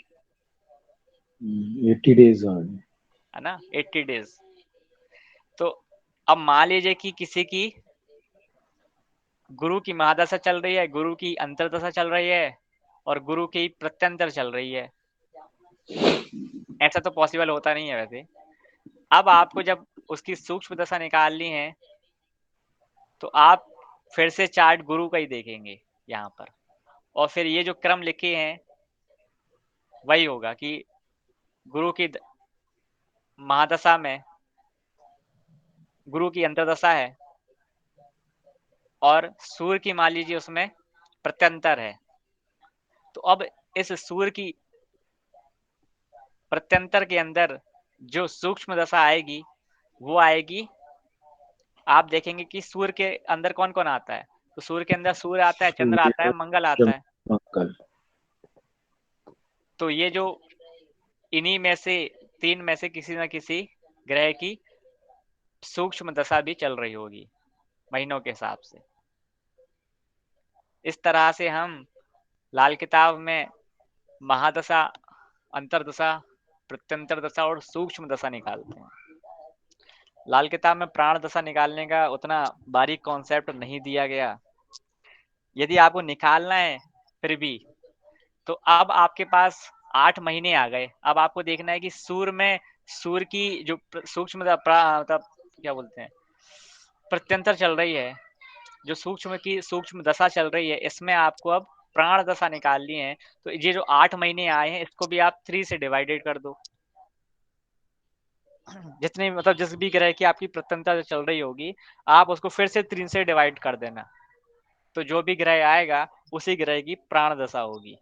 [SPEAKER 5] 80 डेज आ गए।
[SPEAKER 1] है ना, 80 डेज। तो अब मान लीजिए कि किसी की गुरु की महादशा चल रही है, गुरु की अंतरदशा चल रही है और गुरु की प्रत्यंतर चल रही है। ऐसा तो पॉसिबल होता नहीं है वैसे। अब आपको जब उसकी सूक्ष्म दशा निकालनी है तो आप फिर से चार्ट गुरु का ही देखेंगे यहाँ पर, और फिर ये जो क्रम लिखे हैं वही होगा कि गुरु की महादशा में गुरु की अंतर्दशा है और सूर्य की मान लीजिए उसमें प्रत्यंतर है। तो अब इस सूर्य की प्रत्यंतर के अंदर जो सूक्ष्म दशा आएगी वो आएगी, आप देखेंगे कि सूर्य के अंदर कौन कौन आता है। तो सूर्य के अंदर सूर्य आता है, चंद्र आता है, मंगल आता है।
[SPEAKER 5] मंगल।
[SPEAKER 1] तो ये जो इन्हीं में से 3 में से किसी न किसी ग्रह की सूक्ष्म दशा भी चल रही होगी महीनों के हिसाब से। इस तरह से हम लाल किताब में महादशा, अंतरदशा, प्रत्यंतर दशा और सूक्ष्म दशा निकालते हैं। लाल किताब में प्राण दशा निकालने का उतना बारीक कॉन्सेप्ट नहीं दिया गया। यदि आपको निकालना है फिर भी, तो अब आपके पास 8 महीने आ गए। अब आपको देखना है कि सूर्य की जो सूक्ष्म मतलब क्या बोलते हैं, प्रत्यंतर चल रही है, जो सूक्ष्म की सूक्ष्म दशा चल रही है, इसमें आपको अब प्राण दशा निकालनी है। तो ये जो 8 महीने आए हैं इसको भी आप 3 से डिवाइडेड कर दो। जितने मतलब जिस भी ग्रह की आपकी प्रत्यंतर चल रही होगी आप उसको फिर से 3 से डिवाइड कर देना, तो जो भी ग्रह आएगा उसी ग्रह की प्राण दशा होगी।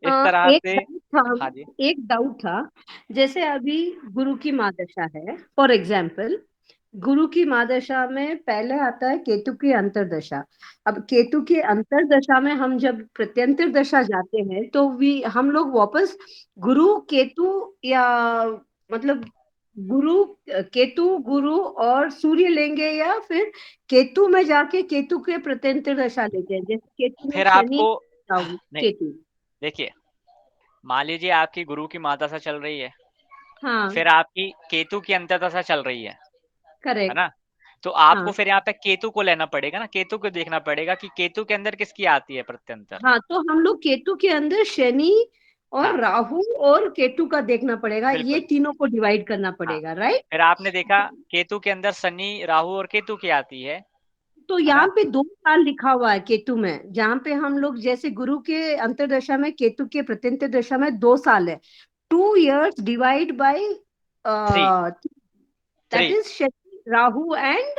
[SPEAKER 1] इस तरह
[SPEAKER 3] एक
[SPEAKER 1] से।
[SPEAKER 3] डाउट था,
[SPEAKER 1] हाँ जी।
[SPEAKER 3] एक डाउट था। जैसे अभी गुरु की महादशा है फॉर एग्जाम्पल, गुरु की महादशा में पहले आता है केतु की अंतर्दशा। अब केतु की अंतर्दशा में हम जब प्रत्यंतर दशा जाते हैं तो हम लोग वापस गुरु केतु या मतलब गुरु केतु गुरु और सूर्य लेंगे, या फिर केतु में जाके केतु के प्रत्यंतर दशा लेते हैं, जैसे केतु में
[SPEAKER 1] फिर
[SPEAKER 3] शनि,
[SPEAKER 1] आपको
[SPEAKER 3] राहु,
[SPEAKER 1] नहीं,
[SPEAKER 3] केतु।
[SPEAKER 1] देखिए, मान लीजिए आपकी गुरु की महादशा चल रही है,
[SPEAKER 3] हाँ,
[SPEAKER 1] फिर आपकी केतु की अंतर्दशा चल रही है
[SPEAKER 3] करेक्ट।
[SPEAKER 1] ना? तो आपको
[SPEAKER 3] हाँ
[SPEAKER 1] फिर यहाँ पे केतु को लेना पड़ेगा ना, केतु को देखना पड़ेगा कि केतु के अंदर किसकी आती है प्रत्यंतर।
[SPEAKER 3] हाँ, तो हम लोग केतु के अंदर शनि और
[SPEAKER 1] हाँ,
[SPEAKER 3] राहु और केतु का देखना पड़ेगा, ये
[SPEAKER 1] बिल्कुल।
[SPEAKER 3] तीनों को डिवाइड करना
[SPEAKER 1] हाँ,
[SPEAKER 3] पड़ेगा, राइट।
[SPEAKER 1] फिर आपने देखा केतु के अंदर शनि, राहु और केतु की आती है
[SPEAKER 3] तो
[SPEAKER 1] ना?
[SPEAKER 3] यहाँ पे 2 साल लिखा हुआ है केतु में, जहाँ पे हम लोग जैसे गुरु के अंतर्दशा में केतु के प्रत्यंतर दशा में 2 साल है। 2 years divide by
[SPEAKER 1] 3
[SPEAKER 3] that
[SPEAKER 1] 3
[SPEAKER 3] is Shani Rahu and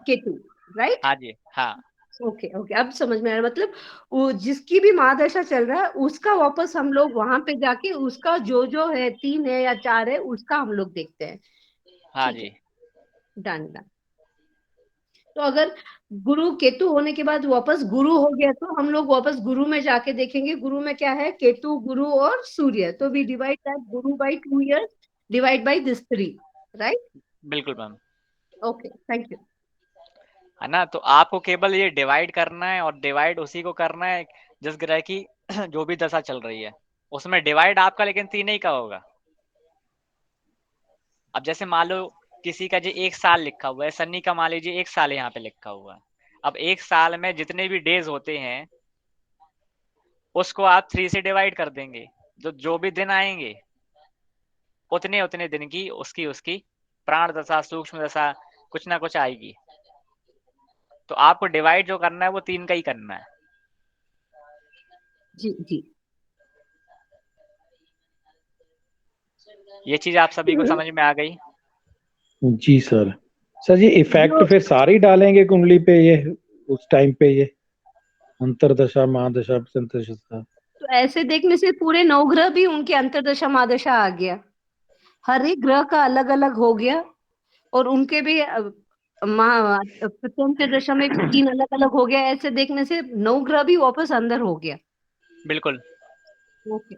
[SPEAKER 3] Ketu, right.
[SPEAKER 1] हाँ जी, हाँ,
[SPEAKER 3] ओके ओके, अब समझ में आया। मतलब वो जिसकी भी महादशा चल रहा है उसका वापस हम लोग वहां पे जाके उसका जो जो है 3 है या 4 है उसका हम लोग देखते हैं।
[SPEAKER 1] हाँ
[SPEAKER 3] ठीक है,
[SPEAKER 1] जी,
[SPEAKER 3] डन डन। तो अगर गुरु केतु होने के बाद वापस गुरु हो गया तो हम लोग वापस गुरु में जाके देखेंगे गुरु में क्या है, केतु गुरु और सूर्य। तो we divide that Guru by 2 years divide by this 3, right.
[SPEAKER 1] बिल्कुल मैम।
[SPEAKER 3] Okay, thank you.
[SPEAKER 1] है ना? तो आपको केवल ये डिवाइड करना है, और डिवाइड उसी को करना है जिस ग्रह की जो भी दशा चल रही है, उसमें डिवाइड आपका लेकिन 3 ही का होगा। अब जैसे मान लो किसी का जो 1 साल लिखा हुआ है, शनि का मान लीजिए 1 साल यहाँ पे लिखा हुआ है। अब 1 साल में जितने भी डेज होते हैं, उसको आप 3 से डिवाइड कर देंगे। जो भी दिन आएंगे, उतने दिन की उसकी उसकी प्राण दशा, सूक्ष्म दशा, कुछ ना कुछ आएगी। तो आपको डिवाइड जो करना है वो 3 का ही करना है।
[SPEAKER 3] जी जी।
[SPEAKER 1] ये चीज आप सभी को समझ में आ गई?
[SPEAKER 5] जी सर। सर ये इफेक्ट
[SPEAKER 3] जो
[SPEAKER 5] फिर सारे ही डालेंगे कुंडली पे ये, उस टाइम पे ये अंतरदशा महादशा संतरदशा।
[SPEAKER 3] तो ऐसे देखने से पूरे 9 ग्रह भी उनके अंतर्दशा महादशा आ गया, हर एक ग्रह का अलग अलग हो गया, और उनके भी प्रत्यंतर दशा में भी 3 अलग अलग हो गया। ऐसे देखने से 9 ग्रह भी वापस अंदर हो गया।
[SPEAKER 1] बिल्कुल।
[SPEAKER 3] ओके।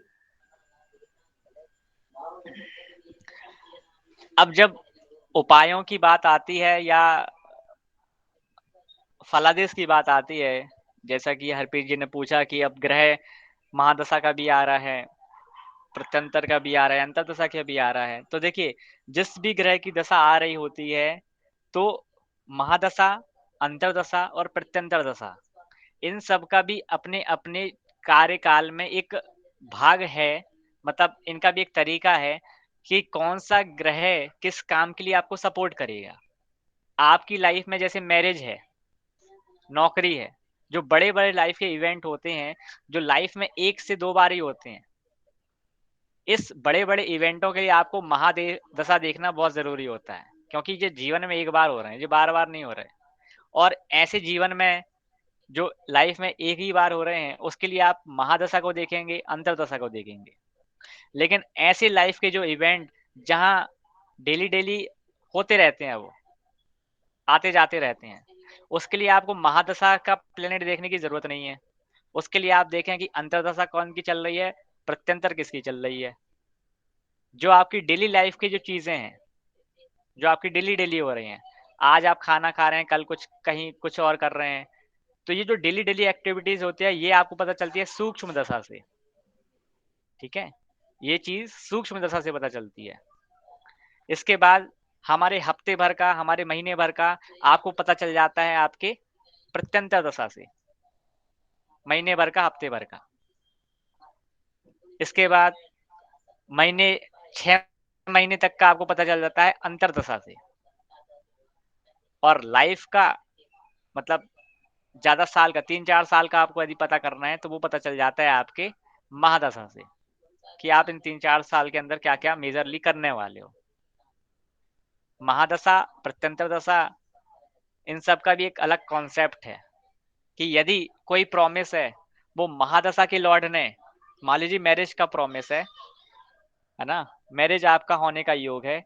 [SPEAKER 1] अब जब उपायों की बात आती है या फलादेश की बात आती है, जैसा कि हरप्रीत जी ने पूछा कि अब ग्रह महादशा का भी आ रहा है, प्रत्यंतर का भी आ रहा है, अंतर्दशा का भी आ रहा है। तो देखिए, जिस भी ग्रह की दशा आ रही होती है, तो महादशा, अंतर्दशा और प्रत्यंतर दशा, इन सब का भी अपने अपने कार्यकाल में एक भाग है। मतलब इनका भी एक तरीका है कि कौन सा ग्रह किस काम के लिए आपको सपोर्ट करेगा। आपकी लाइफ में जैसे मैरिज है, नौकरी है, जो बड़े बड़े लाइफ के इवेंट होते हैं, जो लाइफ में 1 से 2 बार ही होते हैं, इस बड़े बड़े इवेंटों के लिए आपको महादशा देखना बहुत जरूरी होता है, क्योंकि ये जीवन में एक बार हो रहे हैं, ये बार बार नहीं हो रहे। और ऐसे जीवन में जो लाइफ में एक ही बार हो रहे हैं, उसके लिए आप महादशा को देखेंगे, अंतरदशा को देखेंगे। लेकिन ऐसे लाइफ के जो इवेंट जहां डेली डेली होते रहते हैं, वो आते जाते रहते हैं, उसके लिए आपको महादशा का प्लेनेट देखने की जरूरत नहीं है। उसके लिए आप देखें कि अंतरदशा कौन की चल रही है, प्रत्यंतर किसकी चल रही है। जो आपकी डेली लाइफ की जो चीजें हैं, जो आपकी डेली डेली हो रही हैं, आज आप खाना खा रहे हैं, कल कुछ कहीं कुछ और कर रहे हैं, तो ये जो डेली डेली एक्टिविटीज होती है, ये आपको पता चलती है सूक्ष्म दशा से। ठीक है, ये चीज सूक्ष्म दशा से पता चलती है। इसके बाद हमारे हफ्ते भर का, हमारे महीने भर का आपको पता चल जाता है आपके प्रत्यंतर दशा से, महीने भर का, हफ्ते भर का। इसके बाद महीने 6 महीने तक का आपको पता चल जाता है अंतरदशा से। और लाइफ का मतलब ज्यादा साल का, 3-4 साल का आपको यदि पता करना है, तो वो पता चल जाता है आपके महादशा से, कि आप इन 3-4 साल के अंदर क्या क्या मेजरली करने वाले हो। महादशा, प्रत्यंतर दशा, इन सब का भी एक अलग कॉन्सेप्ट है कि यदि कोई प्रॉमिस है, वो महादशा के लॉर्ड ने, मान लीजिए मैरिज का प्रॉमिस है ना, मैरिज आपका होने का योग है,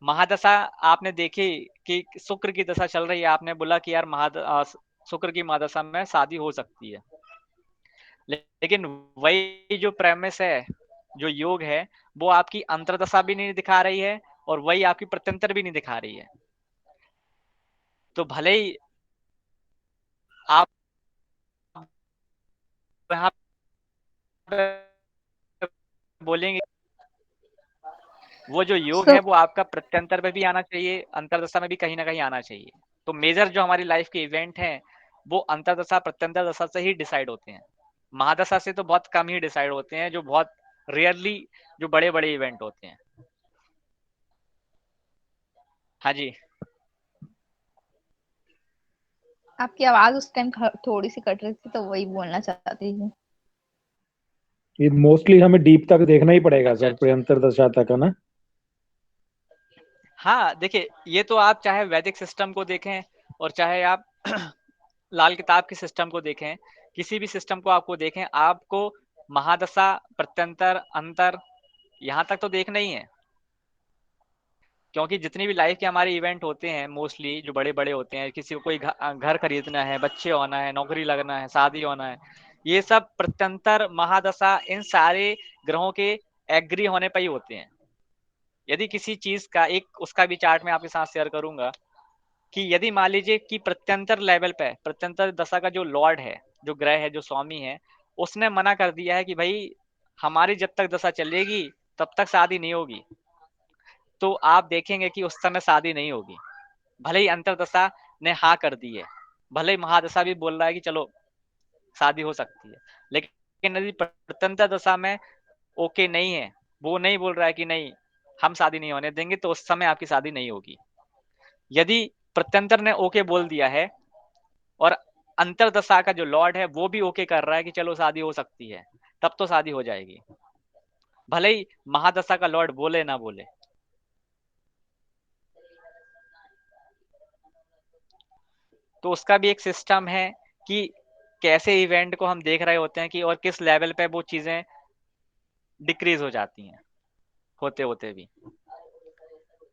[SPEAKER 1] महादशा आपने देखी कि शुक्र की दशा चल रही है, आपने बोला कि यार शुक्र की महादशा में शादी हो सकती है, लेकिन वही जो प्रेमिस है, जो योग है, वो आपकी अंतर्दशा भी नहीं दिखा रही है और वही आपकी प्रत्यंतर भी नहीं दिखा रही है। तो भले ही आप यहाँ पे बोलेंगे वो जो योग
[SPEAKER 2] सो
[SPEAKER 1] है वो आपका प्रत्यंतर में भी आना चाहिए, अंतर्दशा में भी कहीं ना कहीं आना चाहिए। तो मेजर जो हमारी लाइफ के इवेंट हैं वो अंतर्दशा प्रत्यंतर दशा से ही डिसाइड होते हैं। महादशा से तो बहुत कम ही डिसाइड होते हैं, जो बहुत रेयरली जो बड़े बड़े इवेंट होते हैं। हाँ जी।
[SPEAKER 2] आपकी आवाज उस टाइम थोड़ी सी कट रही थी, तो वही बोलना चाहती थी।
[SPEAKER 5] ये मोस्टली हमें डीप तक देखना ही पड़ेगा
[SPEAKER 1] अच्छा
[SPEAKER 5] सर,
[SPEAKER 1] अच्छा।
[SPEAKER 5] प्रयंतर दशा तक, है ना?
[SPEAKER 1] हाँ देखिए, ये तो आप चाहे वैदिक सिस्टम को देखें और चाहे आप लाल किताब के सिस्टम को देखें, किसी भी सिस्टम को आपको देखें, आपको महादशा प्रत्यंतर अंतर यहाँ तक तो देखना ही है। क्योंकि जितनी भी लाइफ के हमारे इवेंट होते हैं मोस्टली जो बड़े बड़े होते हैं, किसी को कोई घर खरीदना है, बच्चे होना है, नौकरी लगना है, शादी होना है, ये सब प्रत्यंतर महादशा इन सारे ग्रहों के एग्री होने पर ही होते हैं। यदि किसी चीज का एक उसका भी चार्ट मैं आपके साथ शेयर करूंगा कि यदि मान लीजिए कि प्रत्यंतर लेवल पे, प्रत्यंतर दशा का जो लॉर्ड है, जो ग्रह है, जो स्वामी है, उसने मना कर दिया है कि भाई हमारी जब तक दशा चलेगी तब तक शादी नहीं होगी, तो आप देखेंगे कि उस समय शादी नहीं होगी। भले ही अंतरदशा ने हाँ कर दी है, भले ही महादशा भी बोल रहा है कि चलो शादी हो सकती है, लेकिन यदि प्रत्यंतर दशा में ओके नहीं है, वो नहीं बोल रहा है कि नहीं हम शादी नहीं होने देंगे, तो उस समय आपकी शादी नहीं होगी। यदि प्रत्यंतर ने ओके बोल दिया है और अंतरदशा का जो लॉर्ड है वो भी ओके कर रहा है कि चलो शादी हो सकती है, तब तो शादी हो जाएगी, भले ही महादशा का लॉर्ड बोले ना बोले। तो उसका भी एक सिस्टम है कि कैसे इवेंट को हम देख रहे होते हैं कि और किस लेवल पे वो चीजें डिक्रीज हो जाती हैं होते होते भी।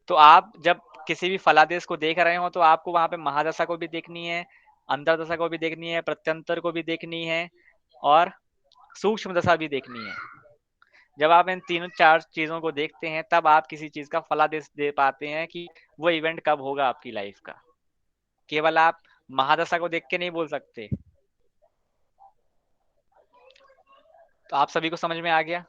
[SPEAKER 1] तो आप जब किसी भी फलादेश को देख रहे हो तो आपको वहां पे महादशा को भी देखनी है, अंतरदशा को भी देखनी है, प्रत्यंतर को भी देखनी है और सूक्ष्म दशा भी देखनी है। जब आप इन तीनों चार चीजों को देखते हैं तब आप किसी चीज का फलादेश दे पाते हैं कि वो इवेंट कब होगा आपकी लाइफ का। केवल आप महादशा को देख के नहीं बोल सकते। तो आप सभी को समझ में आ गया?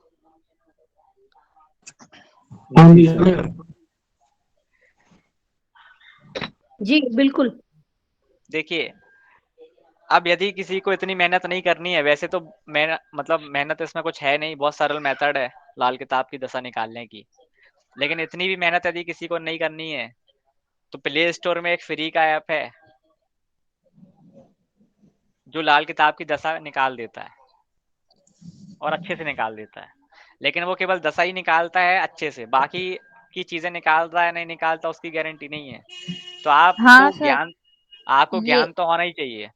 [SPEAKER 3] जी बिल्कुल।
[SPEAKER 1] देखिए, अब यदि किसी को इतनी मेहनत नहीं करनी है, वैसे तो मेहनत इसमें कुछ है नहीं, बहुत सरल मेथड है लाल किताब की दशा निकालने की। लेकिन इतनी भी मेहनत यदि किसी को नहीं करनी है तो प्ले स्टोर में एक फ्री का ऐप है जो लाल किताब की दशा निकाल देता है और अच्छे से निकाल देता है। लेकिन वो केवल दशा ही निकालता है अच्छे से, बाकी की चीजें निकाल रहा है नहीं निकालता उसकी गारंटी नहीं है। तो
[SPEAKER 2] हाँ सर,
[SPEAKER 1] आपको
[SPEAKER 2] ये
[SPEAKER 1] ज्ञान तो होना ही चाहिए।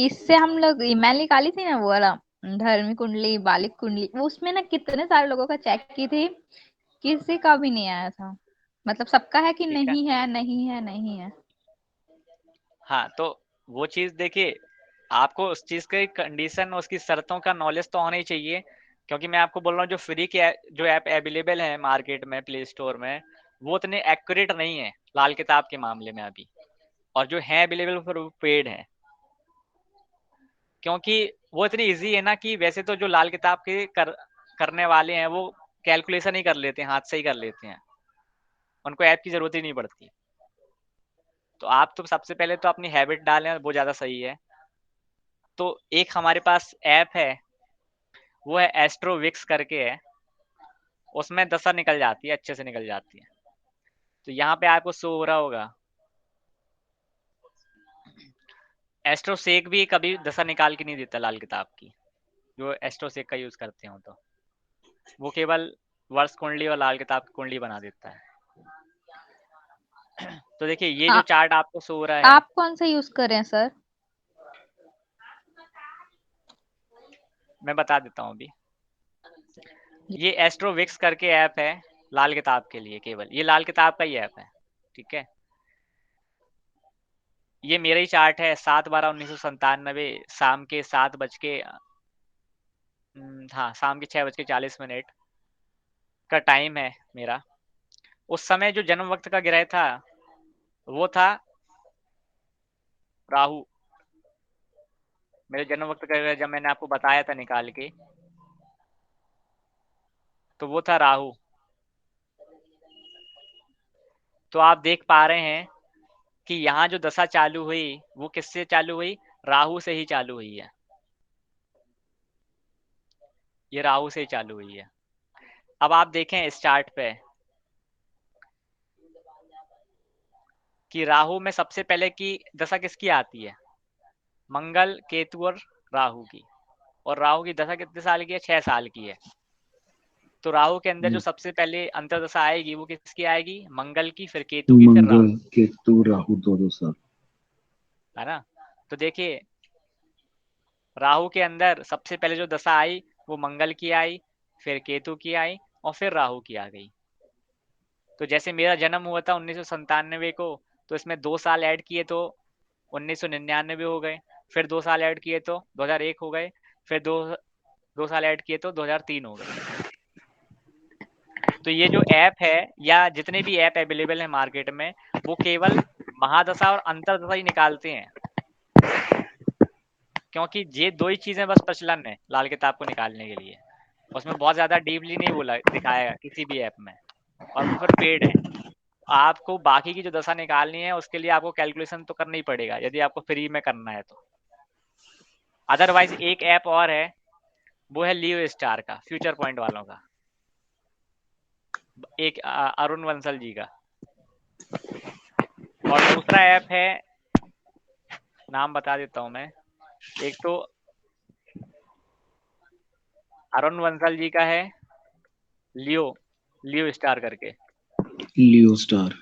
[SPEAKER 2] इससे हम लोग ईमेल निकाली थी ना, वो वाला धर्मी कुंडली, बालिक कुंडली, वो उसमें ना कितने सारे लोगों का चेक की थी, किसी का भी नहीं आया था। मतलब सबका है कि
[SPEAKER 1] ठीक है।
[SPEAKER 2] नहीं है, नहीं है, नहीं है।
[SPEAKER 1] हाँ, तो वो चीज देखिए, आपको उस चीज के कंडीशन, उसकी शर्तों का नॉलेज तो होना ही चाहिए। क्योंकि मैं आपको बोल रहा हूँ जो फ्री के जो ऐप अवेलेबल है मार्केट में, प्ले स्टोर में, वो उतने एक्यूरेट नहीं है लाल किताब के मामले में अभी। और जो है अवेलेबल फिर वो पेड है, क्योंकि वो इतनी इजी है ना कि वैसे तो जो लाल किताब के करने वाले हैं वो कैलकुलेशन ही कर लेते हैं, हाथ से ही कर लेते हैं, उनको ऐप की जरूरत ही नहीं पड़ती। तो आप तो सबसे पहले तो अपनी हैबिट डालें, वो ज्यादा सही है। तो एक हमारे पास ऐप है, वो है एस्ट्रोविक्स करके है, उसमें दशा निकल जाती है, अच्छे से निकल जाती है। तो यहाँ पे आपको शो हो रहा होगा। एस्ट्रोसेक भी कभी दशा निकाल के नहीं देता लाल किताब की, जो एस्ट्रोसेक का यूज करते हो तो वो केवल वर्ष कुंडली और लाल किताब की कुंडली बना देता है। तो देखिए ये जो
[SPEAKER 2] आ,
[SPEAKER 1] चार्ट आपको शो हो रहा है,
[SPEAKER 2] आप कौन सा यूज कर रहे हैं सर?
[SPEAKER 1] मैं बता देता हूँ अभी। ये एस्ट्रोविक्स करके ऐप है, लाल किताब के लिए केवल, ये लाल किताब का ही ऐप है, ठीक है। ये मेरा ही चार्ट है, 7/12/1997 शाम के 7 बज के हाँ, शाम के 6:40 का टाइम है मेरा। उस समय जो जन्म वक्त का ग्रह था वो था राहु। मेरे जन्म वक्त का ग्रह जब मैंने आपको बताया था निकाल के, तो वो था राहु। तो आप देख पा रहे हैं कि यहाँ जो दशा चालू हुई वो किससे चालू हुई, राहु से ही चालू हुई है। ये राहु से ही चालू हुई है। अब आप देखें इस चार्ट पे कि राहु में सबसे पहले की दशा किसकी आती है, मंगल, केतु और राहु की। और राहु की दशा कितने साल की है, 6 साल की है। तो राहु के अंदर जो सबसे पहले अंतर्दशा आएगी वो किसकी आएगी, मंगल की, फिर केतु की, फिर राहु,
[SPEAKER 6] मंगल केतु राहु 2-2 साल,
[SPEAKER 1] है ना। तो देखिए राहु के अंदर सबसे पहले जो दशा आई वो मंगल की आई, फिर केतु की आई और फिर राहु की आ गई। तो जैसे मेरा जन्म हुआ था 1997 को, तो इसमें 2 साल ऐड किए तो 1999 हो गए, फिर 2 साल ऐड किए तो 2001 हो गए, फिर दो साल ऐड किए तो 2003 हो गए। तो ये जो ऐप है या जितने भी ऐप अवेलेबल है मार्केट में, वो केवल महादशा और अंतरदशा ही निकालते हैं, क्योंकि ये 2 ही चीजें बस प्रचलन है लाल किताब को निकालने के लिए। उसमें बहुत ज्यादा डीपली नहीं बोला दिखाया किसी भी ऐप में, और वो फिर पेड है। आपको बाकी की जो दशा निकालनी है उसके लिए आपको कैलकुलेशन तो करना ही पड़ेगा, यदि आपको फ्री में करना है तो। अदरवाइज एक ऐप और है, वो है लियो स्टार का, फ्यूचर पॉइंट वालों का, एक अरुण वंसल जी का। और दूसरा ऐप है, नाम बता देता हूं मैं, एक तो अरुण वंसल जी का है लियो स्टार करके,
[SPEAKER 6] लियो स्टार,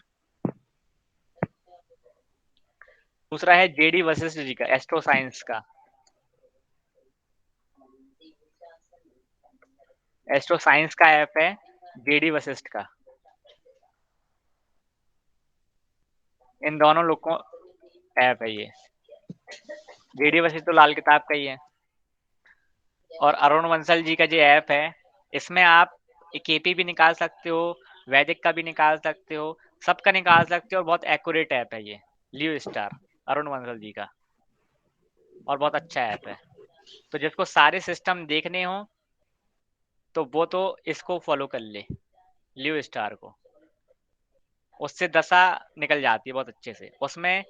[SPEAKER 1] दूसरा है जेडी वशिष्ठ जी का, एस्ट्रो साइंस का। एस्ट्रो साइंस का ऐप है जेडी वशिष्ठ का। इन दोनों लोगों ऐप है ये। जेडी वशिष्ठ तो लाल किताब का ही है, और अरुण वंसल जी का जो ऐप है इसमें आप केपी भी निकाल सकते हो, वैदिक का भी निकाल सकते हो, सबका निकाल सकते हो, और बहुत एक्यूरेट ऐप है ये लियो स्टार अरुण वंसल जी का, और बहुत अच्छा ऐप है। तो जिसको सारे सिस्टम देखने हो तो वो तो इसको फॉलो कर ले, लियो स्टार को। उससे दशा निकल जाती है बहुत अच्छे से। उसमें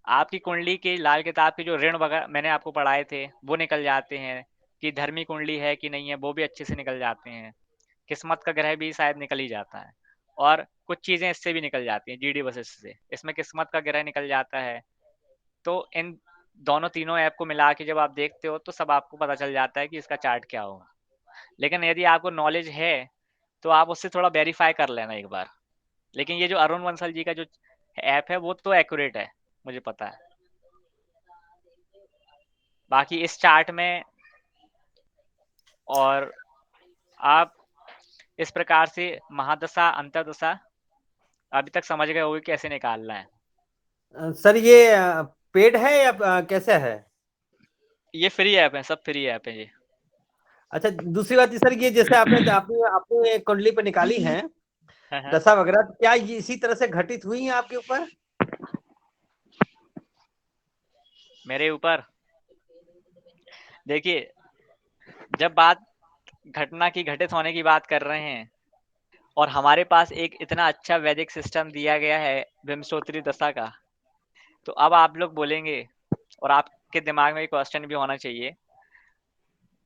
[SPEAKER 1] आपकी कुंडली की लाल किताब की जो ऋण वगैरह मैंने आपको पढ़ाए थे वो निकल जाते हैं, कि धर्मी कुंडली है कि नहीं है वो भी अच्छे से निकल जाते हैं। किस्मत का ग्रह भी शायद निकल ही जाता है, और कुछ चीजें इससे भी निकल जाती हैं, जीडी वशिष्ठ से। इसमें किस्मत का ग्रह निकल जाता है। तो इन दोनों तीनों ऐप को मिला के जब आप देखते हो तो सब आपको पता चल जाता है कि इसका चार्ट क्या होगा। लेकिन यदि आपको नॉलेज है तो आप उससे थोड़ा वेरीफाई कर लेना एक बार। लेकिन ये जो अरुण वंसल जी का जो ऐप है वो तो एक्यूरेट है, मुझे पता है। बाकी इस चार्ट में, और आप इस प्रकार से महादशा अंतरदशा अभी तक समझ गए होगे कैसे निकालना है।
[SPEAKER 4] सर ये पेड है या कैसे है?
[SPEAKER 1] ये फ्री ऐप है, सब फ्री ऐप है ये।
[SPEAKER 4] अच्छा, दूसरी बात सर, ये जैसे आपने आपने अपने कुंडली पे निकाली है
[SPEAKER 1] हाँ।
[SPEAKER 4] दशा वगैरह, क्या ये इसी तरह से घटित हुई है आपके ऊपर?
[SPEAKER 1] मेरे ऊपर देखिए, जब बात घटना की घटित होने की बात कर रहे हैं और हमारे पास एक इतना अच्छा वैदिक सिस्टम दिया गया है विमश्रोत्री दशा का, तो अब आप लोग बोलेंगे और आपके दिमाग में क्वेश्चन भी होना चाहिए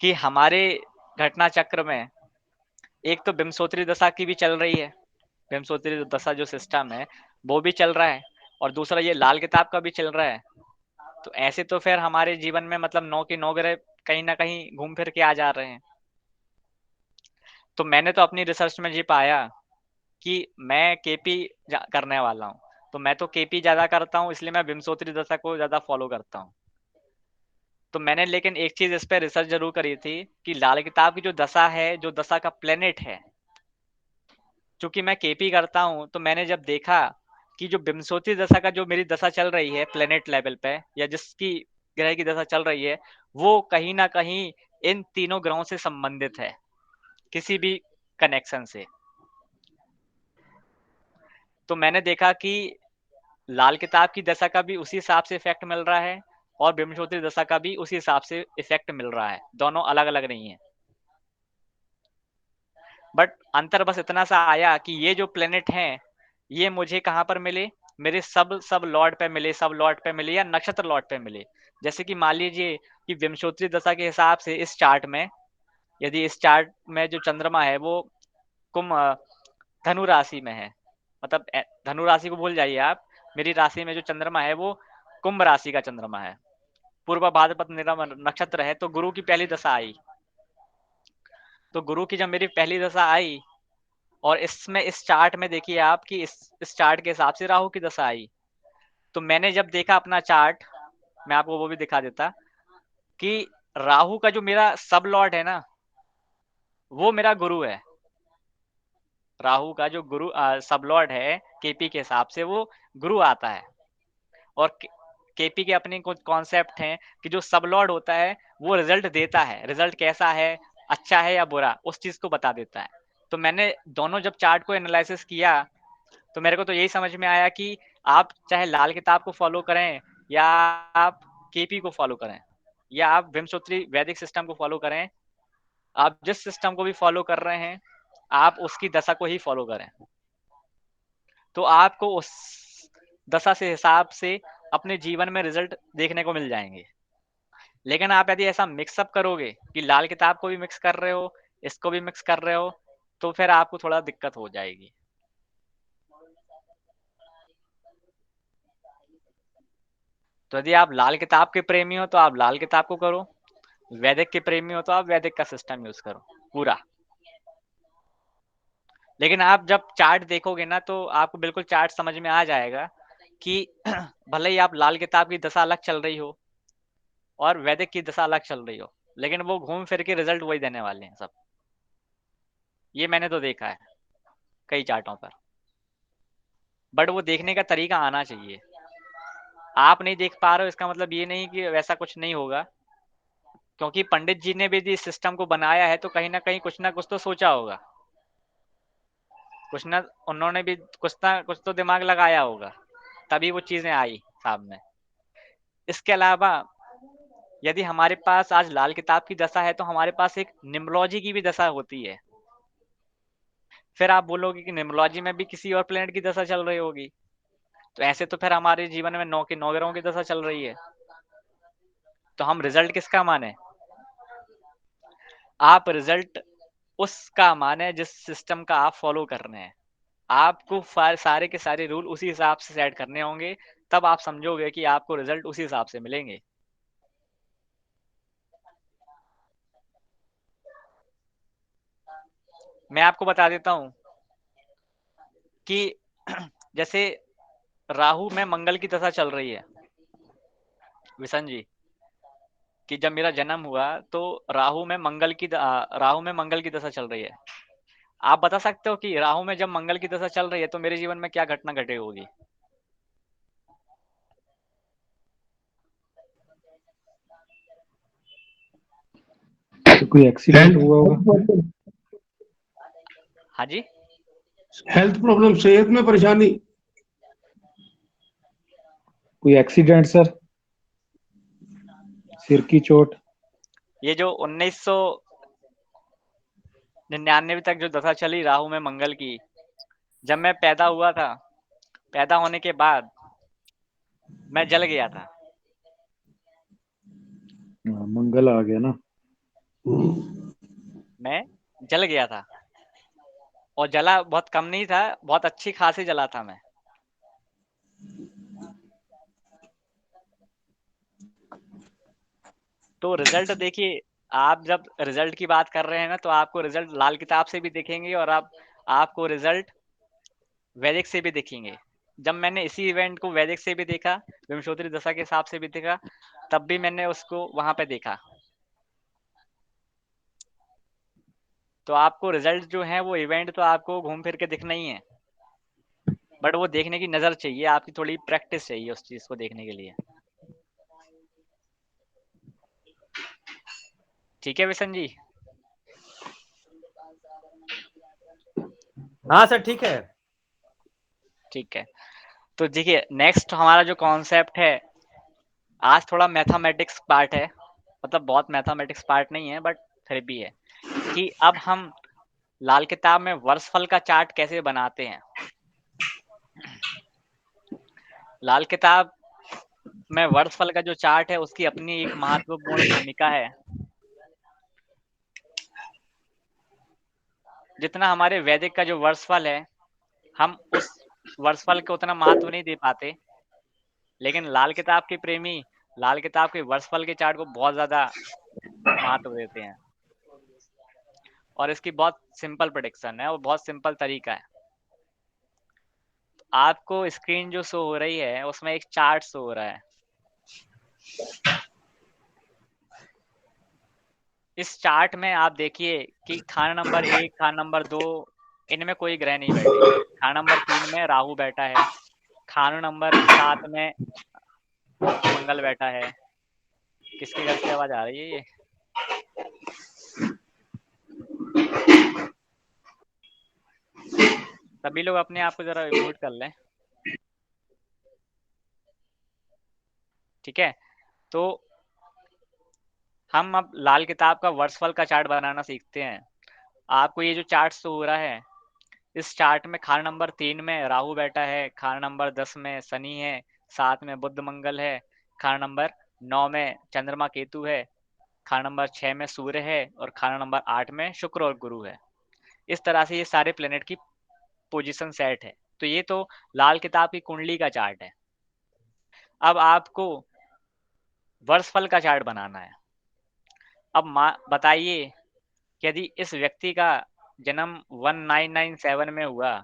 [SPEAKER 1] कि हमारे घटना चक्र में एक तो विमश्रोत्री दशा की भी चल रही है, विमश्रोत्री दशा जो सिस्टम है वो भी चल रहा है, और दूसरा ये लाल किताब का भी चल रहा है। तो ऐसे तो फिर हमारे जीवन में मतलब 9 के 9 ग्रह कहीं ना कहीं घूम फिर के आ जा रहे हैं। तो मैंने तो अपनी रिसर्च में ये पाया कि मैं केपी करने वाला हूँ, तो मैं तो केपी ज्यादा करता हूँ, इसलिए मैं विमश्रोत्री दशा को ज्यादा फॉलो करता हूँ। तो मैंने लेकिन एक चीज इस पर रिसर्च जरूर करी थी कि लाल किताब की जो दशा है, जो दशा का प्लेनेट है, चूंकि मैं केपी करता हूँ तो मैंने जब देखा कि जो विंशोत्तरी दशा का जो मेरी दशा चल रही है प्लेनेट लेवल पे या जिसकी ग्रह की दशा चल रही है वो कहीं ना कहीं इन तीनों ग्रहों से संबंधित है किसी भी कनेक्शन से। तो मैंने देखा कि लाल किताब की दशा का भी उसी हिसाब से इफेक्ट मिल रहा है और विंशोत्तरी दशा का भी उसी हिसाब से इफेक्ट मिल रहा है, दोनों अलग अलग नहीं है। बट अंतर बस इतना सा आया कि ये जो प्लेनेट हैं ये मुझे कहाँ पर मिले, मेरे सब लॉर्ड पे मिले, सब लॉर्ड पे मिले या नक्षत्र लॉर्ड पे मिले। जैसे कि मान लीजिए कि विंशोत्तरी दशा के हिसाब से इस चार्ट में, यदि इस चार्ट में जो चंद्रमा है वो कुंभ धनु राशि में है, मतलब धनु राशि को भूल जाइए आप, मेरी राशि में जो चंद्रमा है वो कुंभ राशि का चंद्रमा है, पूर्व भाद्रपद नक्षत्र है, तो गुरु की पहली दशा आई। तो गुरु की जब मेरी पहली दशा आई और इसमें इस चार्ट में देखिए आप कि इस चार्ट के हिसाब से राहु की दशा आई। तो मैंने जब देखा अपना चार्ट, मैं आपको वो भी दिखा देता कि राहु का जो मेरा सब लॉर्ड है ना वो मेरा गुरु है। राहु का जो गुरु सब लॉर्ड है केपी के हिसाब से वो गुरु आता है। और केपी के अपने कुछ कॉन्सेप्ट हैं कि जो सब लॉर्ड होता है वो रिजल्ट देता है, रिजल्ट कैसा है, अच्छा है या बुरा, उस चीज को बता देता है। तो मैंने दोनों जब चार्ट को एनालिसिस किया तो मेरे को तो यही समझ में आया कि आप चाहे लाल किताब को फॉलो करें या आप केपी को फॉलो करें या आप विंशोत्तरी वैदिक सिस्टम को फॉलो करें, आप जिस सिस्टम को भी फॉलो कर रहे हैं आप उसकी दशा को ही फॉलो करें तो आपको उस दशा से हिसाब से अपने जीवन में रिजल्ट देखने को मिल जाएंगे। लेकिन आप यदि ऐसा मिक्सअप करोगे कि लाल किताब को भी मिक्स कर रहे हो इसको भी मिक्स कर रहे हो तो फिर आपको थोड़ा दिक्कत हो जाएगी। तो यदि आप लाल किताब के प्रेमी हो तो आप लाल किताब को करो, वैदिक के प्रेमी हो तो आप वैदिक का सिस्टम यूज करो पूरा। लेकिन आप जब चार्ट देखोगे ना तो आपको बिल्कुल चार्ट समझ में आ जाएगा कि भले ही आप लाल किताब की दशा अलग चल रही हो और वैदिक की दशा अलग चल रही हो लेकिन वो घूम फिर के रिजल्ट वही देने वाले हैं सब। ये मैंने तो देखा है कई चार्टों पर, बट वो देखने का तरीका आना चाहिए। आप नहीं देख पा रहे हो इसका मतलब ये नहीं कि वैसा कुछ नहीं होगा, क्योंकि पंडित जी ने भी इस सिस्टम को बनाया है तो कहीं ना कुछ तो सोचा होगा, कुछ ना उन्होंने भी कुछ तो दिमाग लगाया होगा तभी वो चीजें आई सामने। इसके अलावा यदि हमारे पास आज लाल किताब की दशा है तो हमारे पास एक निम्रोलॉजी की भी दशा होती है। फिर आप बोलोगे कि निम्रोलॉजी में भी किसी और प्लेनेट की दशा चल रही होगी, तो ऐसे तो फिर हमारे जीवन में 9 के 9 ग्रहों की दशा चल रही है, तो हम रिजल्ट किसका माने? आप रिजल्ट उसका माने जिस सिस्टम का आप फॉलो कर रहे हैं। आपको सारे के सारे रूल उसी हिसाब से सेट करने होंगे, तब आप समझोगे कि आपको रिजल्ट उसी हिसाब से मिलेंगे। मैं आपको बता देता हूं कि जैसे राहु में मंगल की दशा चल रही है विशन जी, कि जब मेरा जन्म हुआ तो राहु में मंगल की दशा चल रही है। आप बता सकते हो कि राहु में जब मंगल की दशा चल रही है तो मेरे जीवन में क्या घटना घटे होगी?
[SPEAKER 5] तो कोई एक्सीडेंट हुआ होगा?
[SPEAKER 1] हाँ जी,
[SPEAKER 7] हेल्थ प्रॉब्लम, सेहत में परेशानी।
[SPEAKER 5] कोई एक्सीडेंट सर, सिर की चोट?
[SPEAKER 1] ये जो 1999 तक जो दशा चली राहु में मंगल की, जब मैं पैदा हुआ था, पैदा होने के बाद मैं जल गया था।
[SPEAKER 5] मंगल आ गया ना।
[SPEAKER 1] मैं जल गया था और जला बहुत कम नहीं था, बहुत अच्छी खासी जला था मैं। तो रिजल्ट देखिए, आप जब रिजल्ट की बात कर रहे हैं ना तो आपको रिजल्ट लाल किताब से भी दिखेंगे और आपको रिजल्ट वैदिक से भी दिखेंगे। जब मैंने इसी इवेंट को वैदिक से भी देखा, विंशोत्तरी दशा के हिसाब से भी देखा, तब भी मैंने उसको वहां पे देखा। तो आपको रिजल्ट जो है वो इवेंट तो आपको घूम फिर के दिखना ही है, बट वो देखने की नजर चाहिए, आपकी थोड़ी प्रैक्टिस चाहिए उस चीज को देखने के लिए। ठीक है विशन जी?
[SPEAKER 4] हाँ सर ठीक है।
[SPEAKER 1] ठीक है, तो देखिए नेक्स्ट हमारा जो कॉन्सेप्ट है, आज थोड़ा मैथमेटिक्स पार्ट है, मतलब बहुत मैथमेटिक्स पार्ट नहीं है बट फिर भी है, कि अब हम लाल किताब में वर्षफल का चार्ट कैसे बनाते हैं। लाल किताब में वर्षफल का जो चार्ट है उसकी अपनी एक महत्वपूर्ण भूमिका है। जितना हमारे वैदिक का जो वर्षफल है, हम उस वर्षफल को उतना महत्व नहीं दे पाते, लेकिन लाल किताब के प्रेमी लाल किताब के वर्षफल के चार्ट को बहुत ज्यादा महत्व देते हैं। और इसकी बहुत सिंपल प्रेडिक्शन है और बहुत सिंपल तरीका है। आपको स्क्रीन जो शो हो रही है उसमें एक चार्ट शो हो रहा है। इस चार्ट में आप देखिए कि खाना नंबर 1, खाना नंबर 2, इनमें कोई ग्रह नहीं बैठे। खाना नंबर 3 में राहु बैठा है। खाना नंबर 7 में मंगल बैठा है। किसके घर से आवाज आ रही है ये? सभी लोग अपने आप को जरा म्यूट कर लें। ठीक है, तो हम अब लाल किताब का वर्षफल का चार्ट बनाना सीखते हैं। आपको ये जो चार्ट शो हो रहा है, इस चार्ट में खाना नंबर 3 में राहु बैठा है, खाना नंबर 10 में शनि है, 7 में बुध मंगल है, खाना नंबर 9 में चंद्रमा केतु है, खाना नंबर 6 में सूर्य है और खाना नंबर 8 में शुक्र और गुरु है। इस तरह से ये सारे प्लेनेट की पोजीशन सेट है। तो ये तो लाल किताब की कुंडली का चार्ट है। अब आपको वर्षफल का चार्ट बनाना है। अब बताइए, यदि इस व्यक्ति का जन्म 1997 में हुआ,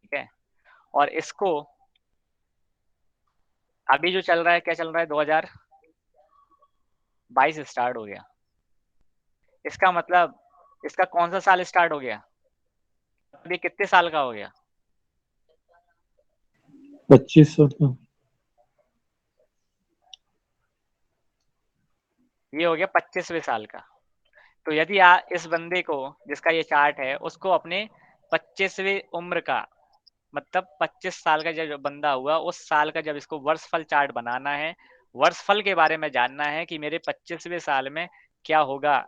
[SPEAKER 1] ठीक है, और इसको अभी जो चल रहा है, क्या चल रहा है, 2022 स्टार्ट हो गया, इसका मतलब इसका कौन सा साल स्टार्ट हो गया? अभी कितने साल का हो गया?
[SPEAKER 5] 2500 का।
[SPEAKER 1] ये हो गया 25वें साल का। तो यदि इस बंदे को, जिसका ये चार्ट है, उसको अपने 25वें उम्र का, मतलब 25 साल का जब बंदा हुआ उस साल का जब इसको वर्षफल चार्ट बनाना है, वर्षफल के बारे में जानना है कि मेरे 25वें साल में क्या होगा,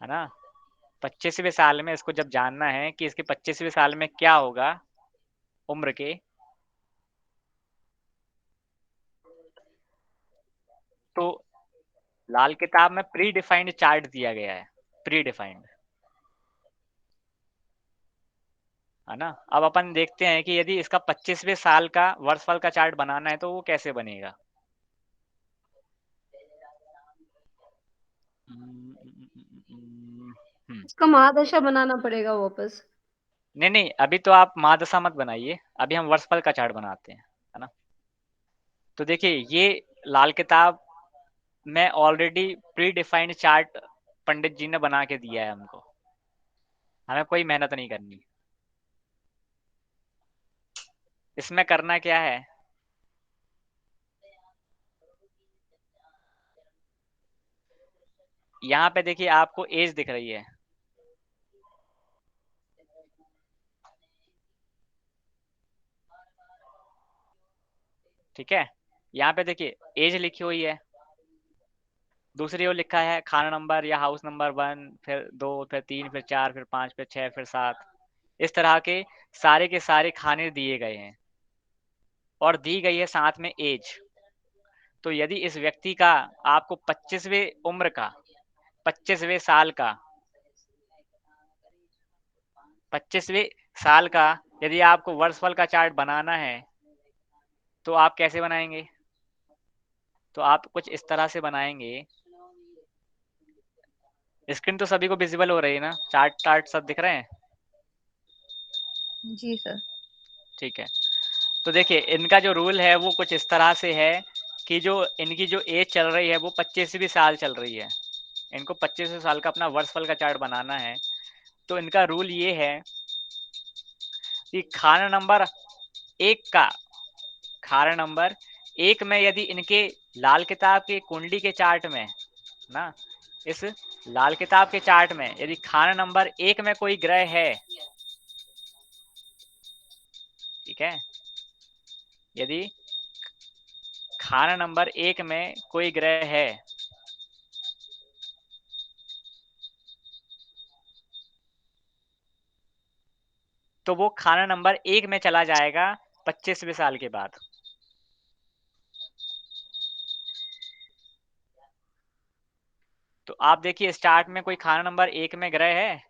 [SPEAKER 1] है ना। 25वें साल में इसको जब जानना है कि इसके 25वें साल में क्या होगा उम्र के, तो लाल किताब में प्री डिफाइंड चार्ट दिया गया है, प्री डिफाइंड, है ना। अब अपन देखते हैं कि यदि इसका 25वें साल का वर्षफल का चार्ट बनाना है तो वो कैसे बनेगा।
[SPEAKER 3] इसका महादशा बनाना पड़ेगा वापस।
[SPEAKER 1] नहीं, अभी तो आप महादशा मत बनाइए, अभी हम वर्षफल का चार्ट बनाते हैं, है ना। तो देखिए, ये लाल किताब में ऑलरेडी प्री डिफाइंड चार्ट पंडित जी ने बना के दिया है हमको, हमें कोई मेहनत नहीं करनी। इसमें करना क्या है, यहाँ पे देखिए आपको एज दिख रही है, ठीक है। यहाँ पे देखिए एज लिखी हुई है, दूसरी ओर लिखा है खाना नंबर या हाउस नंबर 1, फिर 2, फिर 3, फिर 4, फिर 5, फिर 6, फिर 7। इस तरह के सारे खाने दिए गए हैं और दी गई है साथ में एज। तो यदि इस व्यक्ति का, आपको 25वें उम्र का, 25वें साल का, 25वें साल का यदि आपको वर्षफल का चार्ट बनाना है तो आप कैसे बनाएंगे? तो आप कुछ इस तरह से बनाएंगे। स्क्रीन तो सभी को विजिबल हो रही है ना, चार्ट सब दिख रहे हैं?
[SPEAKER 2] जी सर।
[SPEAKER 1] ठीक है, तो देखिए इनका जो रूल है वो कुछ इस तरह से है इनकी जो एज चल रही है वो 25वीं साल चल रही है। इनको 25वें साल का अपना वर्षफल का चार्ट बनाना है। तो इनका रूल ये है कि खाना नंबर 1 में यदि इनके लाल किताब के कुंडली के चार्ट में ना, इस लाल किताब के चार्ट में यदि खाना नंबर 1 में कोई ग्रह है, ठीक है, यदि खाना नंबर 1 में कोई ग्रह है तो वो खाना नंबर 1 में चला जाएगा 25वें साल के बाद। तो आप देखिए स्टार्ट में कोई खाना नंबर 1 में ग्रह है,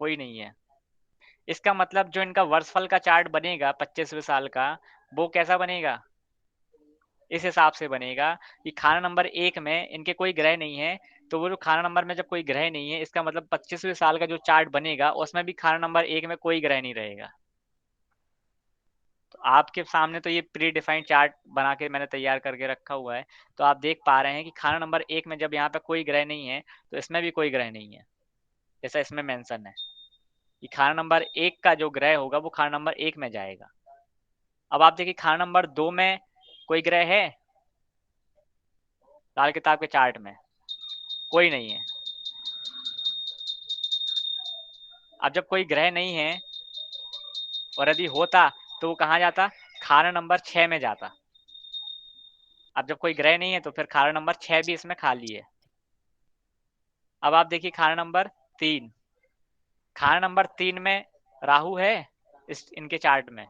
[SPEAKER 1] कोई नहीं है। इसका मतलब जो इनका वर्षफल का चार्ट बनेगा 25वें साल का, वो कैसा बनेगा, इस हिसाब से बनेगा कि खाना नंबर 1 में इनके कोई ग्रह नहीं है। तो वो जो खाना नंबर में जब कोई ग्रह नहीं है, इसका मतलब 25वें साल का जो चार्ट बनेगा उसमें भी खाना नंबर 1 में कोई ग्रह नहीं रहेगा। तो आपके सामने तो ये प्री डिफाइंड चार्ट बना के मैंने तैयार करके रखा हुआ है। तो आप देख पा रहे हैं कि खाना नंबर 1 में जब यहाँ पे कोई ग्रह नहीं है तो इसमें भी कोई ग्रह नहीं है, जैसा इसमें मेंशन है कि खाना नंबर 1 का जो ग्रह होगा वो खाना नंबर 1 में जाएगा। अब आप देखिए खाना नंबर 2 में कोई ग्रह है, लाल किताब के चार्ट में कोई नहीं है। अब जब कोई ग्रह नहीं है और यदि होता तो वो कहाँ जाता, खाना नंबर 6 में जाता। अब जब कोई ग्रह नहीं है तो फिर खाना नंबर 6 भी इसमें खाली है। अब आप देखिए खाना नंबर 3, खाना नंबर 3 में राहु है इनके चार्ट में,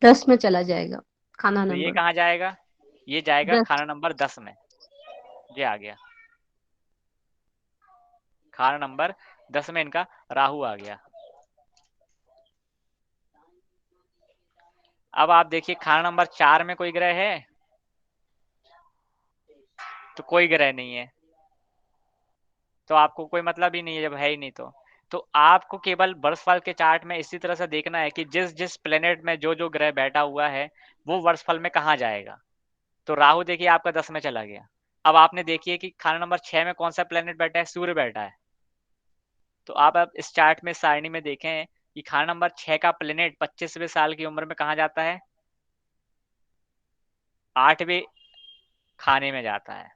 [SPEAKER 3] 10 में चला जाएगा खाना
[SPEAKER 1] तो ये
[SPEAKER 3] नंबर
[SPEAKER 1] कहाँ जाएगा, ये जाएगा
[SPEAKER 3] 10।
[SPEAKER 1] खाना नंबर 10 में। ये आ गया खाना नंबर 10 में इनका राहु आ गया। अब आप देखिए खाना नंबर 4 में कोई ग्रह है, तो कोई ग्रह नहीं है, तो आपको कोई मतलब ही नहीं है जब है ही नहीं। तो आपको केवल वर्षफल के चार्ट में इसी तरह से देखना है कि जिस जिस प्लेनेट में जो जो ग्रह बैठा हुआ है वो वर्षफल में कहाँ जाएगा। तो राहु देखिए आपका 10 में चला गया। अब आपने देखिए कि खाना नंबर 6 में कौन सा प्लेनेट बैठा है, सूर्य बैठा है। तो आप अब इस चार्ट में सारणी में देखें कि खाना नंबर 6 का प्लेनेट 25वें साल की उम्र में कहाँ जाता है, 8वें खाने में जाता है।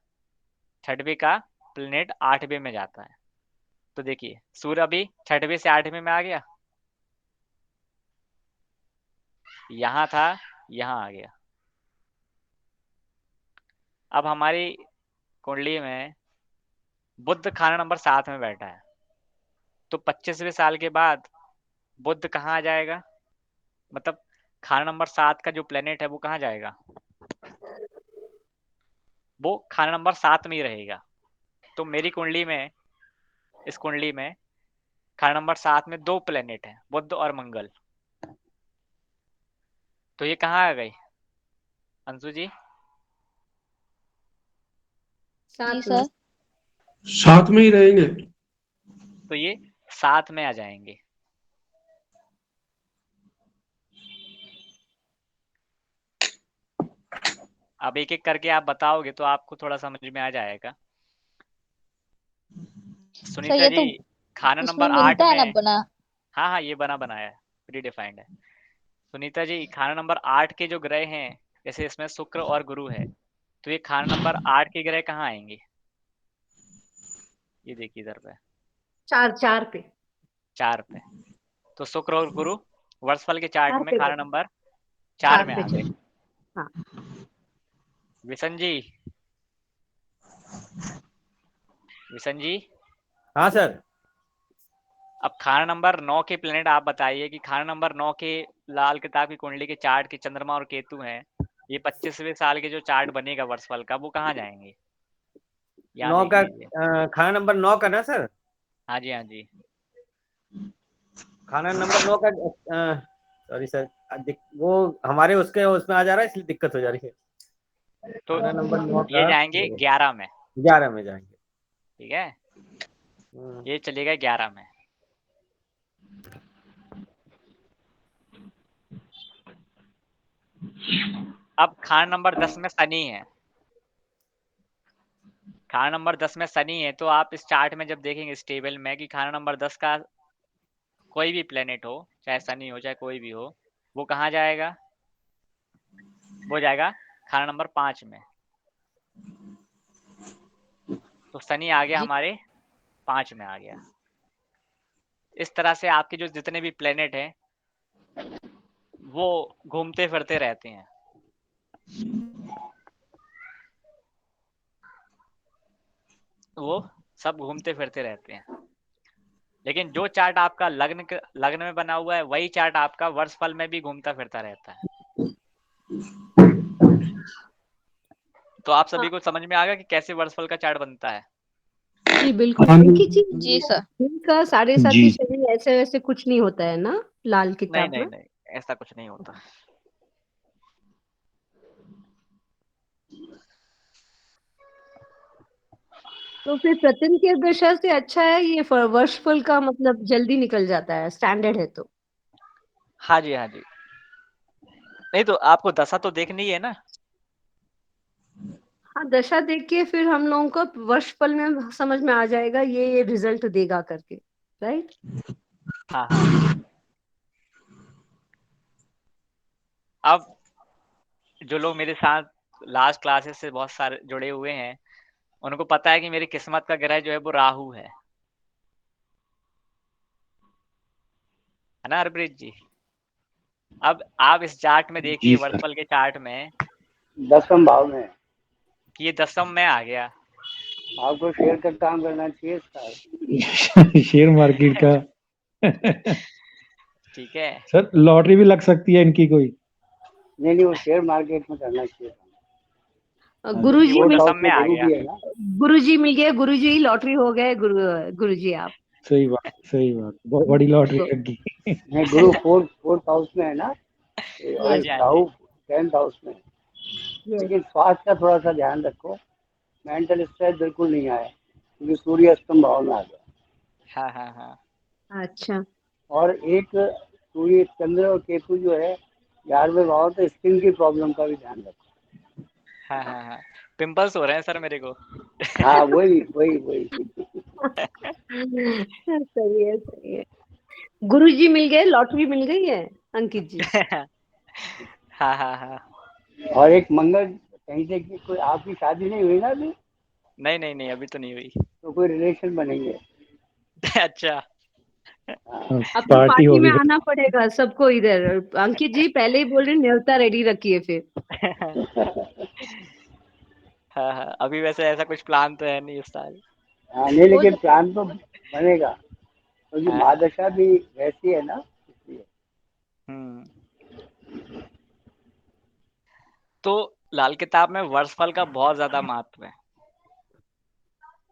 [SPEAKER 1] 6वें का प्लेनेट 8वें में जाता है। तो देखिए सूर्य अभी 6वें से 8वें में आ गया, यहाँ था, यहाँ आ गया। अब हमारी कुंडली में बुध खाना नंबर 7 में बैठा है, तो 25वें साल के बाद बुध कहाँ आ जाएगा, मतलब खाना नंबर 7 का जो प्लेनेट है वो कहाँ जाएगा, वो खाना नंबर 7 में ही रहेगा। तो मेरी कुंडली में, इस कुंडली में खाना नंबर 7 में 2 प्लेनेट हैं, बुध और मंगल। तो ये कहाँ आ गई अंशु जी,
[SPEAKER 2] जी सर।
[SPEAKER 7] साथ में ही रहेंगे।
[SPEAKER 1] तो ये 7 में आ जाएंगे। अब एक एक करके आप बताओगे तो आपको थोड़ा समझ में आ जाएगा।
[SPEAKER 2] सर
[SPEAKER 1] सुनीता
[SPEAKER 2] ये
[SPEAKER 1] जी
[SPEAKER 2] तो
[SPEAKER 1] खाना
[SPEAKER 2] उसमें
[SPEAKER 1] नंबर 8
[SPEAKER 2] मिलता है ना
[SPEAKER 1] में,
[SPEAKER 2] बना।
[SPEAKER 1] हाँ हाँ ये बना बनाया है, प्री डिफाइंड है। सुनीता जी खाना नंबर 8 के जो ग्रह हैं, जैसे इसमें शुक्र और गुरु है, तो ये खाना नंबर 8 के ग्रह कहाँ आएंगे, ये देखिए इधर पे
[SPEAKER 3] 4 पे
[SPEAKER 1] 4 पे। तो शुक्र और गुरु वर्षफल के चार्ट
[SPEAKER 3] 4
[SPEAKER 1] में
[SPEAKER 3] पे
[SPEAKER 1] खाना नंबर 4 में आ गए।
[SPEAKER 3] चले। हाँ
[SPEAKER 1] विशन जी, विशन जी
[SPEAKER 4] हाँ सर।
[SPEAKER 1] अब खाना नंबर 9 के प्लेनेट आप बताइए कि खाना नंबर 9 के लाल किताब की कुंडली के चार्ट के चंद्रमा और केतु हैं, ये 25वें साल के जो चार्ट बनेगा वर्षफल का वो कहाँ जाएंगे, यहाँ
[SPEAKER 4] 9
[SPEAKER 1] देख
[SPEAKER 4] का
[SPEAKER 1] लीजिए।
[SPEAKER 4] खाना नंबर 9 का ना सर,
[SPEAKER 1] हाँ जी हाँ जी।
[SPEAKER 4] खाना नंबर 9 का सॉरी सर, वो हमारे उसमें आ जा रहा है इसलिए दिक्कत हो जा रही है।
[SPEAKER 1] तो
[SPEAKER 4] खाना नंबर 9
[SPEAKER 1] ये
[SPEAKER 4] का
[SPEAKER 1] जाएंगे 11 में,
[SPEAKER 4] 11 में जाएंगे।
[SPEAKER 1] ठीक है, ये चलेगा 11 में। अब खान नंबर 10 में शनि है, खाना नंबर 10 में शनि है, तो आप इस चार्ट में जब देखेंगे इस टेबल में कि खाना नंबर 10 का कोई भी प्लेनेट हो, चाहे शनि हो चाहे कोई भी हो, वो कहाँ जाएगा? वो जाएगा खाना नंबर 5 में। तो शनि आ गया
[SPEAKER 2] जी
[SPEAKER 1] हमारे 5 में आ गया। इस तरह से आपके जो जितने भी प्लेनेट हैं वो घूमते फिरते रहते हैं। वो सब घूमते फिरते रहते हैं। लेकिन जो चार्ट आपका लग्न में बना हुआ है, वही चार्ट आपका वर्षफल में भी घूमता फिरता रहता है। तो आप सभी को समझ में आ गया कि कैसे वर्षफल का चार्ट बनता है।
[SPEAKER 3] जी बिल्कुल।
[SPEAKER 7] हाँ
[SPEAKER 3] अंकित जी,
[SPEAKER 2] जी सर।
[SPEAKER 3] इनका साढ़े साथी
[SPEAKER 6] जी
[SPEAKER 3] शनि ऐसे वैसे कुछ नहीं होता है ना लाल
[SPEAKER 1] नहीं
[SPEAKER 3] किताब
[SPEAKER 1] नहीं
[SPEAKER 3] में?
[SPEAKER 1] नहीं, ऐसा कुछ नहीं होता।
[SPEAKER 3] तो फिर प्रत्यन की दशा से अच्छा है ये वर्षफल का, मतलब जल्दी निकल जाता है, स्टैंडर्ड है तो।
[SPEAKER 1] हाँ जी, हाँ जी। नहीं तो आपको दशा तो देखनी है ना।
[SPEAKER 3] हाँ, दशा देख के फिर हम लोगों को वर्षफल में समझ में आ जाएगा ये रिजल्ट देगा करके, राइट?
[SPEAKER 1] हाँ हाँ। अब जो लोग मेरे साथ लास्ट क्लासेस से बहुत सारे जुड़े हुए हैं, उनको पता है कि मेरी किस्मत का ग्रह जो है वो राहु है ना हरप्रीत जी? अब आप इस चार्ट में देखिए,
[SPEAKER 6] जी सर।
[SPEAKER 1] वर्षफल के चार्ट में
[SPEAKER 8] 10वें भाव में
[SPEAKER 1] कि ये 10वीं में आ गया।
[SPEAKER 8] आपको शेयर का काम करना चाहिए सर।
[SPEAKER 5] शेयर मार्केट का।
[SPEAKER 1] ठीक है।
[SPEAKER 5] सर लॉटरी भी लग सकती है इनकी कोई।
[SPEAKER 8] नहीं वो शेयर मार्केट में करना चाहिए।
[SPEAKER 3] गुरुजी
[SPEAKER 1] ये वो
[SPEAKER 3] मिल
[SPEAKER 1] 10वीं में आ
[SPEAKER 8] गुरु
[SPEAKER 1] गया।
[SPEAKER 8] भी है ना।
[SPEAKER 3] गुरुजी मिल गए, गुरुजी लॉटरी हो गए, गुरुजी आप।
[SPEAKER 5] सही बात, सही बात, बहुत बड़ी लॉटरी लग गई।
[SPEAKER 8] नहीं गुरु फोर्थ हाउस में है ना,
[SPEAKER 1] हाँ
[SPEAKER 8] और
[SPEAKER 1] जी, हाँ
[SPEAKER 8] राहु
[SPEAKER 1] जी।
[SPEAKER 8] 10th हाउस में।
[SPEAKER 3] Yes.
[SPEAKER 8] लेकिन स्वास्थ्य का थोड़ा सा ध्यान रखो, मेंटल स्ट्रेस बिल्कुल नहीं आए, क्योंकि सूर्य अष्टम भाव में आ गया।
[SPEAKER 1] हाँ हाँ हाँ।
[SPEAKER 3] अच्छा।
[SPEAKER 8] और एक सूर्य चंद्र और केतु जो है 11वें भाव, तो स्किन की प्रॉब्लम का भी ध्यान रखो।
[SPEAKER 1] हाँ हाँ हाँ। पिंपल्स हो रहे हैं सर मेरे को।
[SPEAKER 8] हाँ वही वही वही।
[SPEAKER 3] सही है, सही है। गुरुजी मिल गए, लॉटरी मिल गई है अंकित जी।
[SPEAKER 1] हाँ हाँ हाँ।
[SPEAKER 8] और एक मंगल कहीं से कोई, आपकी शादी नहीं हुई ना अभी,
[SPEAKER 1] नहीं नहीं नहीं, अभी तो नहीं हुई।
[SPEAKER 8] तो कोई रिलेशन बनेंगे।
[SPEAKER 1] अच्छा।
[SPEAKER 8] हाँ
[SPEAKER 3] अब तो
[SPEAKER 5] पार्टी
[SPEAKER 3] पार्टी में
[SPEAKER 5] होगी फिर।
[SPEAKER 3] आना पड़ेगा सबको इधर। अंकित जी पहले ही बोल रहे न्योता रेडी रखिए फिर।
[SPEAKER 1] हाँ हाँ, अभी वैसे ऐसा कुछ प्लान तो है नहीं इस साल।
[SPEAKER 8] हाँ, नहीं
[SPEAKER 3] हो
[SPEAKER 8] लेकिन
[SPEAKER 3] जाएगा।
[SPEAKER 8] प्लान तो बनेगा, क्योंकि
[SPEAKER 1] हाँ हाँ।
[SPEAKER 8] महादशा भी वैसी है ना, इसलिए।
[SPEAKER 1] हम्म। तो लाल किताब में वर्षफल का बहुत ज्यादा महत्व है,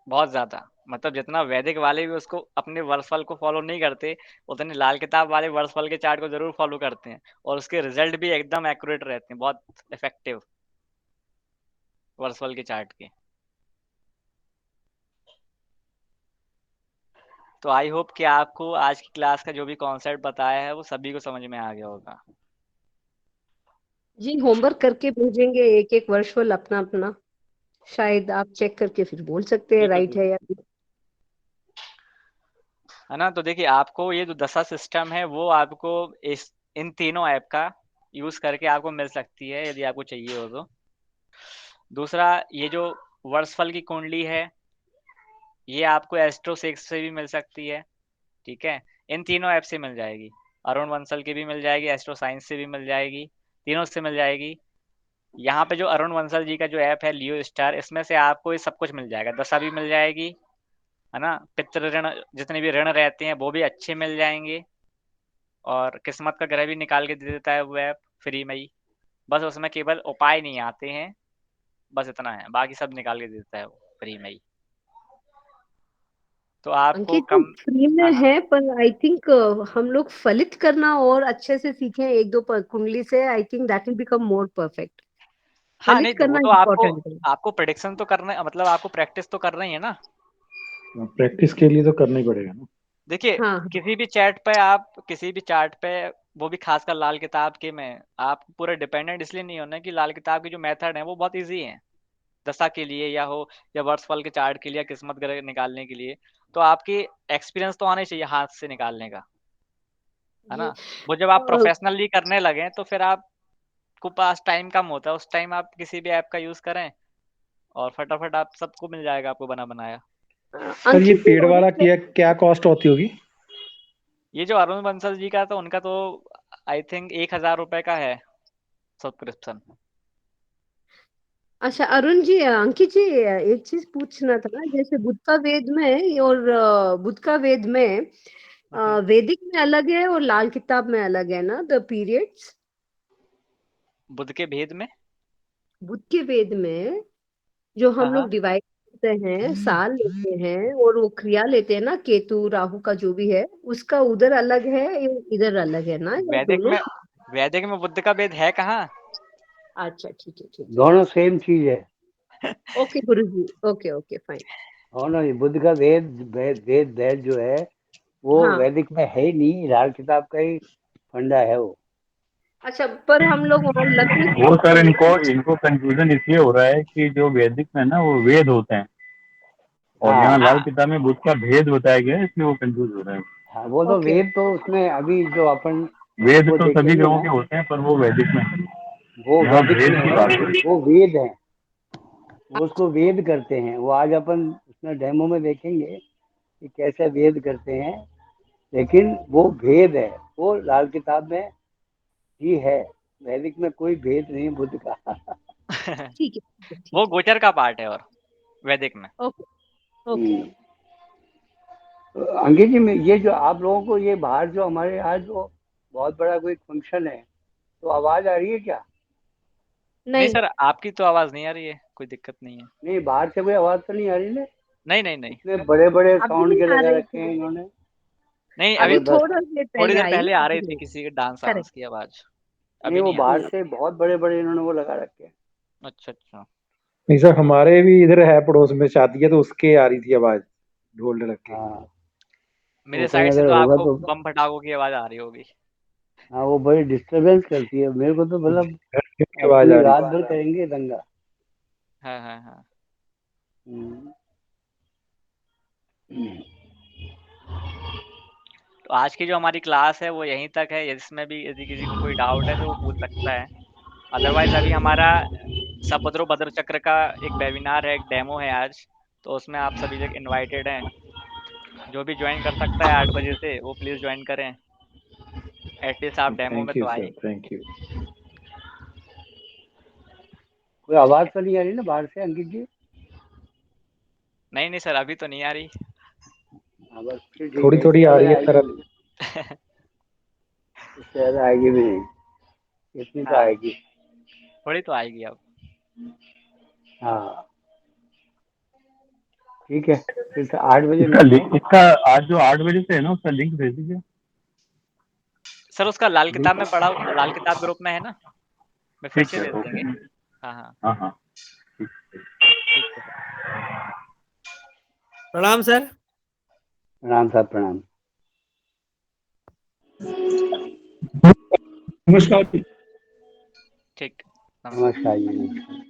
[SPEAKER 1] बहुत ज्यादा। मतलब जितना वैदिक वाले भी उसको अपने वर्षफल को फॉलो नहीं करते, उतने लाल किताब वाले वर्षफल के चार्ट को जरूर फॉलो करते हैं, और उसके रिजल्ट भी एकदम एक्यूरेट रहते हैं, बहुत इफेक्टिव वर्षफल के चार्ट के। तो आई होप कि आपको आज की क्लास का जो भी कॉन्सेप्ट बताया है वो सभी को समझ में आ गया होगा।
[SPEAKER 3] जी होमवर्क करके भेजेंगे एक एक वर्षफल अपना अपना, शायद आप चेक करके फिर बोल सकते हैं
[SPEAKER 1] बिल्कुल
[SPEAKER 3] राइट है
[SPEAKER 1] बिल्कुल।
[SPEAKER 3] या नहीं।
[SPEAKER 1] है ना? तो देखिए, आपको ये जो दशा सिस्टम है वो आपको इस इन तीनों ऐप का यूज करके आपको मिल सकती है, यदि आपको चाहिए हो तो। दूसरा, ये जो वर्षफल की कुंडली है, ये आपको एस्ट्रो 6 से भी मिल सकती है। ठीक है, इन तीनों ऐप से मिल जाएगी। अरुण वंसल की भी मिल जाएगी, एस्ट्रो साइंस से भी मिल जाएगी, तीनों से मिल जाएगी। यहाँ पे जो अरुण वंसल जी का जो ऐप है लियो स्टार, इसमें से आपको ये सब कुछ मिल जाएगा। दशा भी मिल जाएगी, है ना? पितृ ऋण, जितने भी ऋण रहते हैं वो भी अच्छे मिल जाएंगे, और किस्मत का ग्रह भी निकाल के दे देता है वो ऐप फ्री में ही। बस उसमें केवल उपाय नहीं आते हैं, बस इतना है, बाकी सब निकाल के दे देता है वो फ्री में ही। तो आपको
[SPEAKER 3] अंकित जी
[SPEAKER 1] कम।
[SPEAKER 3] फ्री में
[SPEAKER 1] हाँ हाँ।
[SPEAKER 3] है, पर आई थिंक हम लोग फलित करना और अच्छे से सीखें एक दो कुंडली से, I think that will become more perfect.
[SPEAKER 1] हाँ,
[SPEAKER 3] फलित
[SPEAKER 1] नहीं तो वो
[SPEAKER 3] करना
[SPEAKER 1] तो आपको
[SPEAKER 3] इम्पोर्टेंट है।
[SPEAKER 1] आपको प्रेडिक्शन तो करना, मतलब आपको प्रैक्टिस तो करना ही है ना।
[SPEAKER 5] प्रैक्टिस के लिए तो करना ही पड़ेगा ना।
[SPEAKER 1] देखिए,
[SPEAKER 3] हाँ हाँ।
[SPEAKER 1] किसी भी चार्ट पे वो भी खासकर लाल किताब के में आप पूरे डिपेंडेंट इसलिए नहीं होना कि लाल किताब के जो मेथड है वो बहुत इजी है दशा के लिए या हो या वर्षफल के चार्ट के लिए या किस्मत ग्रह निकालने के लिए। तो आपकी एक्सपीरियंस तो आना ही चाहिए हाथ से निकालने का, है
[SPEAKER 3] जी
[SPEAKER 1] ना? वो जब आप
[SPEAKER 3] अ,
[SPEAKER 1] प्रोफेशनली करने लगे तो फिर आपको पास टाइम कम होता है, उस टाइम आप किसी भी ऐप का यूज करें और फटाफट आप सबको मिल जाएगा आपको बना बनाया।
[SPEAKER 5] सर ये
[SPEAKER 3] अंकित जी
[SPEAKER 5] पेड
[SPEAKER 3] और
[SPEAKER 5] वाला
[SPEAKER 3] एक
[SPEAKER 5] क्या क्या कॉस्ट होती होगी?
[SPEAKER 1] ये जो अरुण बंसल जी का तो उनका तो आई थिंक 1,000 रुपए का है सब्सक्रिप्शन।
[SPEAKER 3] अच्छा अरुण जी, अंकित जी, एक चीज पूछना था। जैसे बुद्ध का वेद में और बुद्ध का वेद में वैदिक में अलग है और लाल किताब में अलग है ना, द पीरियड्स?
[SPEAKER 1] बुद्ध के भेद में
[SPEAKER 3] बुद्ध के वेद में जो
[SPEAKER 1] हाँ
[SPEAKER 3] हम
[SPEAKER 1] हाँ
[SPEAKER 3] लोग डिवाइड करते हैं, साल लेते हैं और वो क्रिया लेते हैं ना, केतु राहु का जो भी है, उसका उधर अलग है या इधर अलग है ना, या
[SPEAKER 1] वैदिक
[SPEAKER 3] दोनों?
[SPEAKER 1] में वैदिक में बुद्ध का भेद है कहाँ?
[SPEAKER 3] अच्छा ठीक है ठीक है।
[SPEAKER 8] दोनों सेम चीज है।
[SPEAKER 3] ओके गुरु जी, ओके ओके फाइन।
[SPEAKER 8] दोनों ही बुद्ध का वेद वेद वेद वेद जो है वो
[SPEAKER 3] हाँ
[SPEAKER 8] वैदिक में है ही नहीं, लाल किताब का ही फंडा है वो।
[SPEAKER 3] अच्छा, पर हम लोग वहाँ लगने से
[SPEAKER 9] वो
[SPEAKER 3] पढ़ते
[SPEAKER 9] सर
[SPEAKER 3] हैं ना।
[SPEAKER 9] इनको कंफ्यूजन इसलिए हो रहा है कि जो वैदिक में ना वो वेद होते हैं और यहाँ
[SPEAKER 8] हाँ
[SPEAKER 9] लाल
[SPEAKER 1] हाँ
[SPEAKER 9] किताब में बुद्ध का भेद बताया गया है, इसलिए वो कंफ्यूज हो रहे हैं।
[SPEAKER 8] हाँ, वो तो
[SPEAKER 3] ओके
[SPEAKER 8] वेद तो उसमें अभी जो अपन
[SPEAKER 9] वेद
[SPEAKER 8] वो
[SPEAKER 9] तो सभी
[SPEAKER 8] देखेंगे
[SPEAKER 9] ग्रहों
[SPEAKER 8] ना,
[SPEAKER 9] के होते हैं पर वो वैदिक में है।
[SPEAKER 8] वो
[SPEAKER 9] यहाँ
[SPEAKER 8] वैदिक
[SPEAKER 9] भेद
[SPEAKER 8] में
[SPEAKER 9] की
[SPEAKER 8] है,
[SPEAKER 9] बात हो रही
[SPEAKER 8] वो वेद है, वो उसको वेद करते हैं। वो आज अपन उसमें डेमो में देखेंगे कि कैसे वेद करते हैं, लेकिन वो भेद है, वो लाल किताब में ही है। वैदिक में कोई भेद नहीं है बुद्ध का।
[SPEAKER 3] ठीक है ठीक है
[SPEAKER 1] वो
[SPEAKER 3] ठीक है।
[SPEAKER 1] गोचर का पार्ट है और वैदिक में।
[SPEAKER 3] Okay okay.
[SPEAKER 8] तो अंकित जी में ये जो आप लोगों को ये बाहर जो हमारे यहाँ जो बहुत बड़ा कोई फंक्शन है, तो आवाज आ रही है क्या?
[SPEAKER 1] नहीं
[SPEAKER 3] नहीं
[SPEAKER 1] सर आपकी तो आवाज नहीं आ रही है, कोई दिक्कत नहीं है।
[SPEAKER 8] नहीं, बाहर से कोई आवाज तो नहीं आ रही ना?
[SPEAKER 1] नहीं नहीं नहीं
[SPEAKER 8] इतने बड़े बड़े
[SPEAKER 3] अभी
[SPEAKER 8] साउंड
[SPEAKER 3] नहीं
[SPEAKER 8] के
[SPEAKER 3] आ
[SPEAKER 8] लगा
[SPEAKER 3] रही
[SPEAKER 8] रखे हैं
[SPEAKER 3] थी,
[SPEAKER 8] इन्होंने,
[SPEAKER 1] नहीं अभी
[SPEAKER 3] अभी
[SPEAKER 8] जबरदस्त।
[SPEAKER 3] थोड़ा देर
[SPEAKER 1] थोड़ी
[SPEAKER 3] पहले
[SPEAKER 1] देर
[SPEAKER 3] आई,
[SPEAKER 1] पहले आ
[SPEAKER 3] अभी
[SPEAKER 1] रही थी
[SPEAKER 3] नहीं।
[SPEAKER 1] किसी के डांस
[SPEAKER 3] करेक्ट।
[SPEAKER 1] वांस की आवाज,
[SPEAKER 8] नहीं,
[SPEAKER 1] अभी
[SPEAKER 8] वो
[SPEAKER 1] नहीं आ
[SPEAKER 8] बाहर
[SPEAKER 1] रही।
[SPEAKER 8] से बहुत बड़े बड़े इन्होंने वो लगा रखे हैं।
[SPEAKER 1] अच्छा अच्छा।
[SPEAKER 5] नहीं सर हमारे भी इधर है पड़ोस में शादी है तो उसके आ रही थी आवाज, ढोल रखे।
[SPEAKER 8] हाँ, वो
[SPEAKER 1] मेरे
[SPEAKER 8] कहीं
[SPEAKER 1] साइड से
[SPEAKER 8] अगर
[SPEAKER 1] तो
[SPEAKER 8] होगा
[SPEAKER 1] आपको
[SPEAKER 8] तो,
[SPEAKER 1] बम फटाकों की आवाज आ रही होगी।
[SPEAKER 8] हाँ वो बड़ी डिस्टरबेंस करती है मेरे को तो, मतलब
[SPEAKER 5] घंटियों की आवाज
[SPEAKER 8] पूरी
[SPEAKER 5] आ रही
[SPEAKER 8] रात भर करेंगे दंगा।
[SPEAKER 1] हाँ हाँ हाँ।
[SPEAKER 8] हम्म।
[SPEAKER 1] तो आज की जो हमारी क्लास है वो यहीं तक है, इसमें भी यदि किसी को कोई डाउट है तो वो पूछ सकता है। अदरवाइज अभी हमारा सपद्रो भद्र चक्र का एक वेबिनार है, एक डेमो है आज, तो उसमें आप सभी लोग इनवाइटेड हैं। जो भी ज्वाइन कर सकता है 8 बजे से वो प्लीज ज्वाइन करें, एटलीस्ट आप डेमो में
[SPEAKER 6] थैंक यू
[SPEAKER 1] तो आए।
[SPEAKER 6] Sir, thank you.
[SPEAKER 8] कोई आवाज तो नहीं आ रही ना बाहर से अंकित जी?
[SPEAKER 1] नहीं नहीं सर अभी तो नहीं आ रही।
[SPEAKER 8] हाँ बस फिर ठीक
[SPEAKER 5] थोड़ी
[SPEAKER 8] है,
[SPEAKER 5] थोड़ी
[SPEAKER 8] इससे
[SPEAKER 5] आ
[SPEAKER 8] ज्यादा
[SPEAKER 5] रही है
[SPEAKER 8] आएगी
[SPEAKER 5] सर।
[SPEAKER 8] नहीं, इससे ज्यादा आएगी भी नहीं, इतनी तो
[SPEAKER 1] हाँ
[SPEAKER 8] आएगी।
[SPEAKER 1] थोड़ी तो आएगी अब।
[SPEAKER 8] हाँ ठीक है, फिर से 8 बजे
[SPEAKER 9] इसका
[SPEAKER 8] मिलते हैं।
[SPEAKER 9] लिंक, इसका आज जो 8 बजे से है ना उसका लिंक भेज दीजिए।
[SPEAKER 1] सर उसका लाल किताब में
[SPEAKER 9] लिंक
[SPEAKER 1] पढ़ा, लाल किताब ग्रुप में है ना, मैं फिर
[SPEAKER 9] ठीक
[SPEAKER 1] से
[SPEAKER 9] है,
[SPEAKER 1] दे
[SPEAKER 9] ओके।
[SPEAKER 1] देंगे। हाँ हाँ
[SPEAKER 9] हाँ हाँ ठीक।
[SPEAKER 1] ठीक है सर।
[SPEAKER 4] प्रणाम सर।
[SPEAKER 8] प्रणाम साहब, प्रणाम।
[SPEAKER 7] नमस्कार।
[SPEAKER 1] ठीक नमस्कार।
[SPEAKER 8] नमस्कार जी, नमस्कार।